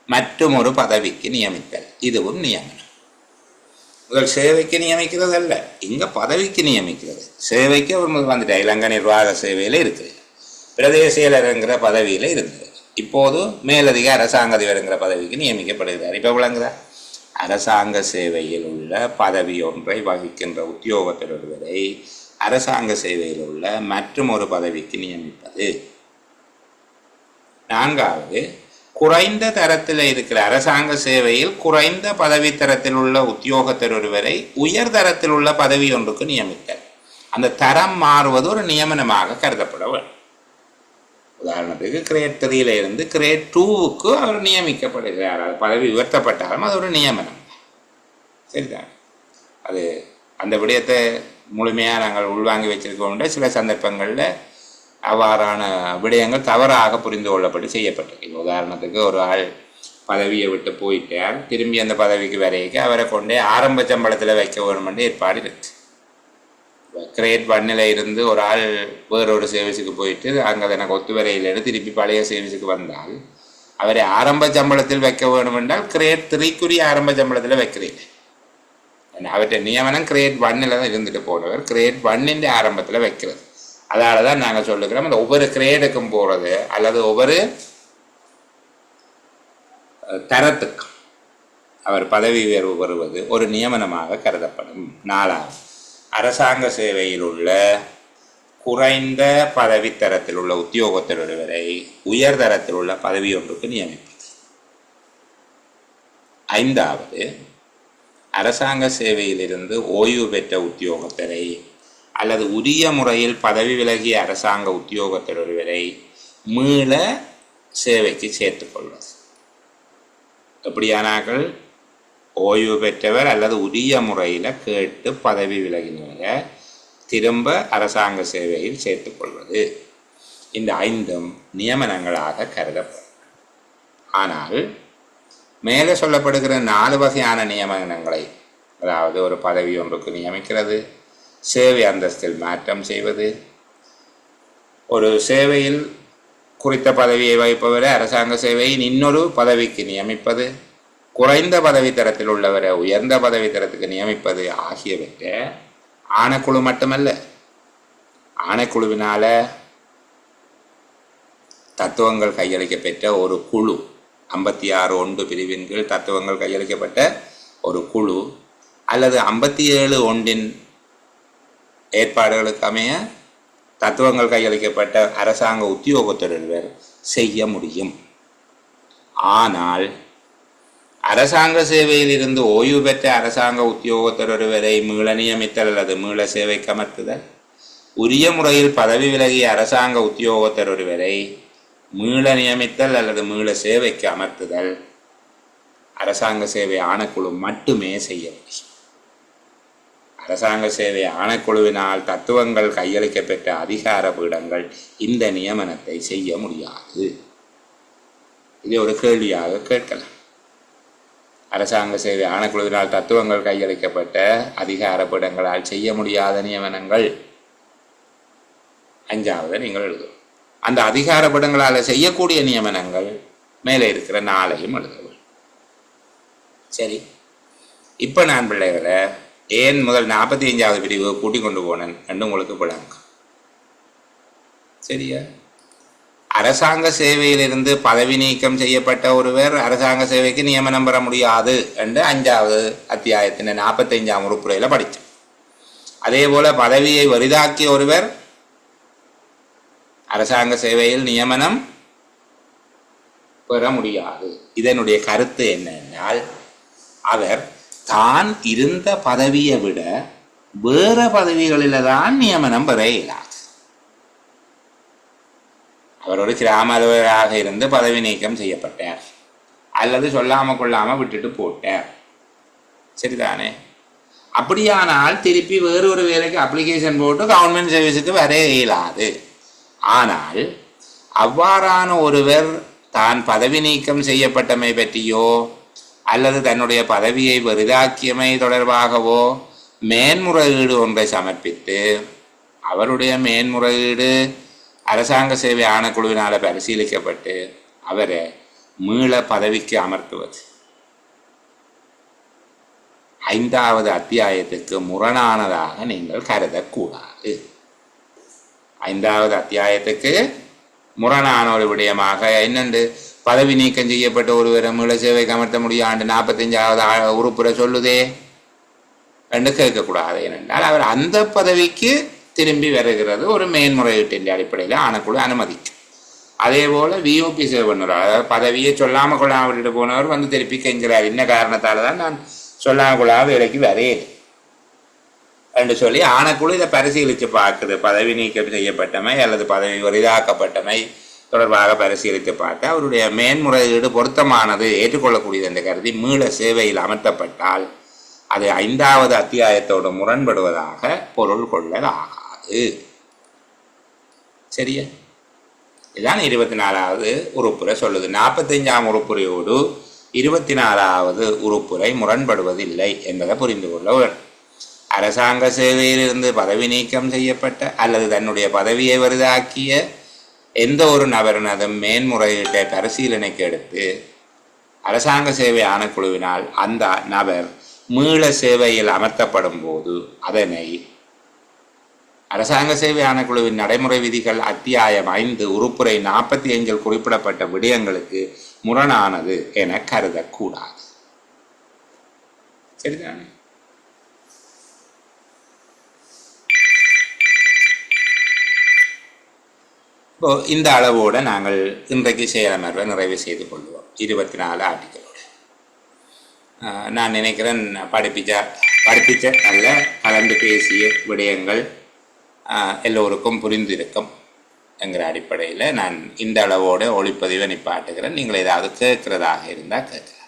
மற்றும் ஒரு பதவிக்கு நியமித்தல், இதுவும் நியமனம். முதல் சேவைக்கு நியமிக்கிறது அல்ல, இங்க பதவிக்கு நியமிக்கிறது. சேவைக்கு அவர் வந்துட்டார், இலங்கை நிர்வாக சேவையில இருக்கிறார், பிரதேச செயலருங்கிற பதவியில இருந்தது. இப்போது மேலதிக அரசாங்க அதிபருங்கிற பதவிக்கு நியமிக்கப்படுகிறார். இப்ப விளங்குதா? அரசாங்க சேவையில் உள்ள பதவி ஒன்றை வகிக்கின்ற உத்தியோகத்தர் ஒருவரை அரசாங்க சேவையில் உள்ள மற்றும் ஒரு பதவிக்கு நியமிப்பது. நான்காவது, குறைந்த தரத்தில் இருக்கிற அரசாங்க சேவையில் குறைந்த பதவி தரத்தில் உள்ள உத்தியோகத்தர் ஒருவரை உயர் தரத்தில் உள்ள பதவி ஒன்றுக்கு நியமித்தல். அந்த தரம் மாறுவது ஒரு நியமனமாக கருதப்பட வேண்டும். உதாரணத்துக்கு, கிரேட் 3 இருந்து கிரேட் 2க்கு அவர் நியமிக்கப்படுகிறார். அது பதவி உயர்த்தப்பட்டாலும் அது ஒரு நியமனம். சரிதான்? அது அந்த விடயத்தை முழுமையாக நாங்கள் உள்வாங்கி வச்சிருக்கோம். சில சந்தர்ப்பங்களில் அவ்வாறான விடயங்கள் தவறாக புரிந்து கொள்ளப்பட்டு செய்யப்பட்டிருக்கு. உதாரணத்துக்கு, ஒரு ஆள் பதவியை விட்டு போயிட்டால் திரும்பி அந்த பதவிக்கு வரைக்க அவரை கொண்டே ஆரம்ப சம்பளத்தில் வைக்க வேணுமென்று ஏற்பாடு இருக்கு. கிரேட் 1 இருந்து ஒரு ஆள் வேறொரு சர்வீஸுக்கு போயிட்டு அங்கே எனக்கு ஒத்து வரையிலேருந்து திருப்பி பழைய சர்வீஸுக்கு வந்தால் அவரை ஆரம்ப சம்பளத்தில் வைக்க வேணும் என்றால் கிரேட் 3க்குரிய ஆரம்ப சம்பளத்தில் வைக்கிறீங்க. அவற்றை நியமனம் கிரேட் 1 தான் இருந்துட்டு போனவர் கிரேட் 1 ஆரம்பத்தில் வைக்கிறது. அதனால தான் நாங்கள் சொல்லுகிறோம், அந்த ஒவ்வொரு கிரேடுக்கும் போகிறது அல்லது ஒவ்வொரு தரத்துக்கும் அவர் பதவி உயர்வு பெறுவது ஒரு நியமனமாக கருதப்படும். 4வது, அரசாங்க சேவையில் உள்ள குறைந்த பதவி தரத்தில் உள்ள உத்தியோகத்தர் ஒருவரை உயர் தரத்தில் உள்ள பதவி ஒன்றுக்கு நியமிப்பது. 5வது, அரசாங்க சேவையிலிருந்து ஓய்வு பெற்ற உத்தியோகத்தரை அல்லது உரிய முறையில் பதவி விலகிய அரசாங்க உத்தியோகத்தர் ஒருவரை மீள சேவைக்கு சேர்த்துக்கொள்வது. எப்படியானாக்கள் ஓய்வு பெற்றவர் அல்லது உரிய முறையில் கேட்டு பதவி விலகினவரை திரும்ப அரசாங்க சேவையில் சேர்த்துக்கொள்வது. இந்த 5ம் நியமனங்களாக கருதப்படும். ஆனால் மேலே சொல்லப்படுகிற 4 வகையான நியமனங்களை, அதாவது ஒரு பதவி ஒன்றுக்கு நியமிக்கிறது, சேவை அந்தஸ்தில் மாற்றம் செய்வது, ஒரு சேவையில் குறித்த பதவியை வகிப்பவரை அரசாங்க சேவையின் இன்னொரு பதவிக்கு நியமிப்பது, குறைந்த பதவி தரத்தில் உள்ளவரை உயர்ந்த பதவி தரத்துக்கு நியமிப்பது ஆகியவற்றை ஆணைக்குழு மட்டுமல்ல, ஆணைக்குழுவினால தத்துவங்கள் கையளிக்கப்பெற்ற ஒரு குழு, 56(1) பிரிவின் கீழ் தத்துவங்கள் கையளிக்கப்பட்ட ஒரு குழு, அல்லது 57(1) ஏற்பாடுகளுக்கு அமைய தத்துவங்கள் கையளிக்கப்பட்ட அரசாங்க உத்தியோகத்தொடர்வர் செய்ய முடியும். ஆனால் அரசாங்க சேவையில் இருந்து ஓய்வு பெற்ற அரசாங்க உத்தியோகத்தொடர்வரை மீள நியமித்தல் அல்லது மீள சேவைக்கு அமர்த்துதல், உரிய முறையில் பதவி விலகிய அரசாங்க உத்தியோகத்தொடர்வரை மீள நியமித்தல் அல்லது மீள சேவைக்கு அமர்த்துதல் அரசாங்க சேவை ஆணைக்குழு மட்டுமே செய்ய முடியும். அரசாங்க சேவை ஆணைக்குழுவினால் தத்துவங்கள் கையளிக்கப்பெற்ற அதிகார பீடங்கள் இந்த நியமனத்தை செய்ய முடியாது. இதை ஒரு கேள்வியாக கேட்கலாம். அரசாங்க சேவை ஆணைக்குழுவினால் தத்துவங்கள் கையளிக்கப்பட்ட அதிகார பீடங்களால் செய்ய முடியாத நியமனங்கள் 5வது நீங்கள் எழுதும். அந்த அதிகார பீடங்களால் செய்யக்கூடிய நியமனங்கள் மேலே இருக்கிற 4ஐயும் எழுதுவேன். சரி, இப்போ நான் பிள்ளைகளை ஏன் முதல் 45வது பிரிவு கூட்டிக் கொண்டு போனேன் என்று உங்களுக்கு விளங்கும். சரியா? அரசாங்க சேவையிலிருந்து பதவி நீக்கம் செய்யப்பட்ட ஒருவர் அரசாங்க சேவைக்கு நியமனம் பெற முடியாது என்று 5வது அத்தியாயத்தின் 45ஆம் உறுப்புரையில் படித்தோம். அதே போல பதவியை வரிதாக்கிய ஒருவர் அரசாங்க சேவையில் நியமனம் பெற முடியாது. இதனுடைய கருத்து என்னென்னால், அவர் தான் இருந்த பதவியை விட வேற பதவிகளில் தான் நியமனம் பெற இயலாது. அவர் ஒரு கிராம அலுவலராக இருந்து பதவி நீக்கம் செய்யப்பட்டார், அல்லது சொல்லாம கொள்ளாம விட்டுட்டு போட்டார், சரிதானே? அப்படியானால் திருப்பி வேறு ஒரு வேலைக்கு அப்ளிகேஷன் போட்டு கவர்மெண்ட் சர்வீஸுக்கு வர இயலாது. ஆனால் அவ்வாறான ஒருவர் தான் பதவி நீக்கம் செய்யப்பட்டமை பற்றியோ அல்லது தன்னுடைய பதவியை பெரிதாக்கியமை தொடர்பாகவோ மேன்முறையீடு ஒன்றை சமர்ப்பித்து அவருடைய மேன்முறையீடு அரசாங்க சேவை ஆணைக்குழுவினால் பரிசீலிக்கப்பட்டு அவரை மீள பதவிக்கு அமர்த்துவது 5வது அத்தியாயத்துக்கு முரணானதாக நீங்கள் கருதக்கூடாது. 5வது அத்தியாயத்துக்கு முரணான ஒரு விடயமாக என்னென்று பதவி நீக்கம் செய்யப்பட்ட ஒருவரை மீள சேவைக்கு அமர்த்த முடியாது 45வது உறுப்புரை சொல்லுதே என்று கேட்கக்கூடாது. ஏனென்றால் அவர் அந்த பதவிக்கு திரும்பி வருகிறது ஒரு மேன்முறையீட்டின் அடிப்படையில் ஆணைக்குழு அனுமதிக்கும். அதே போல் விஓபி சேவை பண்ணுறார், அதாவது பதவியை சொல்லாமல் கொள்ளாமல் விட்டுட்டு போனவர் வந்து திருப்பி கெஞ்சுறார், என்ன காரணத்தால் தான் நான் சொல்லாமல் கொள்ளாமல் வேலைக்கு வரேன் என்று சொல்லி ஆணைக்குழு இதை பரிசீலித்து பார்க்குது. பதவி நீக்கம் செய்யப்பட்டமை அல்லது பதவி வரிதாக்கப்பட்டமை தொடர்பாக பரிசீலித்து பார்த்து அவருடைய மேன்முறையீடு பொருத்தமானது ஏற்றுக்கொள்ளக்கூடியது என்று கருதி மீள சேவையில் அமர்த்தப்பட்டால் அது 5வது அத்தியாயத்தோடு முரண்படுவதாக பொருள் கொள்ளலாகாது. சரியா? இதுதான் 24வது உறுப்புரை சொல்லுது. 45ஆம் உறுப்புரையோடு 24வது உறுப்புரை முரண்படுவதில்லை என்பதை புரிந்து கொள்ள வேண்டும். அரசாங்க சேவையிலிருந்து பதவி நீக்கம் செய்யப்பட்ட அல்லது தன்னுடைய பதவியை வரிதாக்கிய எந்த ஒரு நபரினதும் மேன்முறையீட்டை பரிசீலனைக்கு எடுத்து அரசாங்க சேவை ஆணைக்குழுவினால் அந்த நபர் மீள சேவையில் அமர்த்தப்படும் போது அதனை அரசாங்க சேவை ஆணைக்குழுவின் நடைமுறை விதிகள் அத்தியாயம் 5 உறுப்புரை 45 குறிப்பிடப்பட்ட விடயங்களுக்கு முரணானது என கருதக்கூடாது. சரிதானே? இப்போ இந்த அளவோடு நாங்கள் இன்றைக்கு செயலமர்வை நிறைவு செய்து கொள்வோம். 24 ஆர்டிகளோடு நான் நினைக்கிறேன் படிப்பிச்ச நல்ல கலந்து பேசிய விடயங்கள் எல்லோருக்கும் புரிந்திருக்கும் என்கிற அடிப்படையில் நான் இந்த அளவோடு ஒளிப்பதிவை நிப்பாட்டுகிறேன். நீங்கள் ஏதாவது கேட்குறதாக இருந்தால் கேட்கலாம்.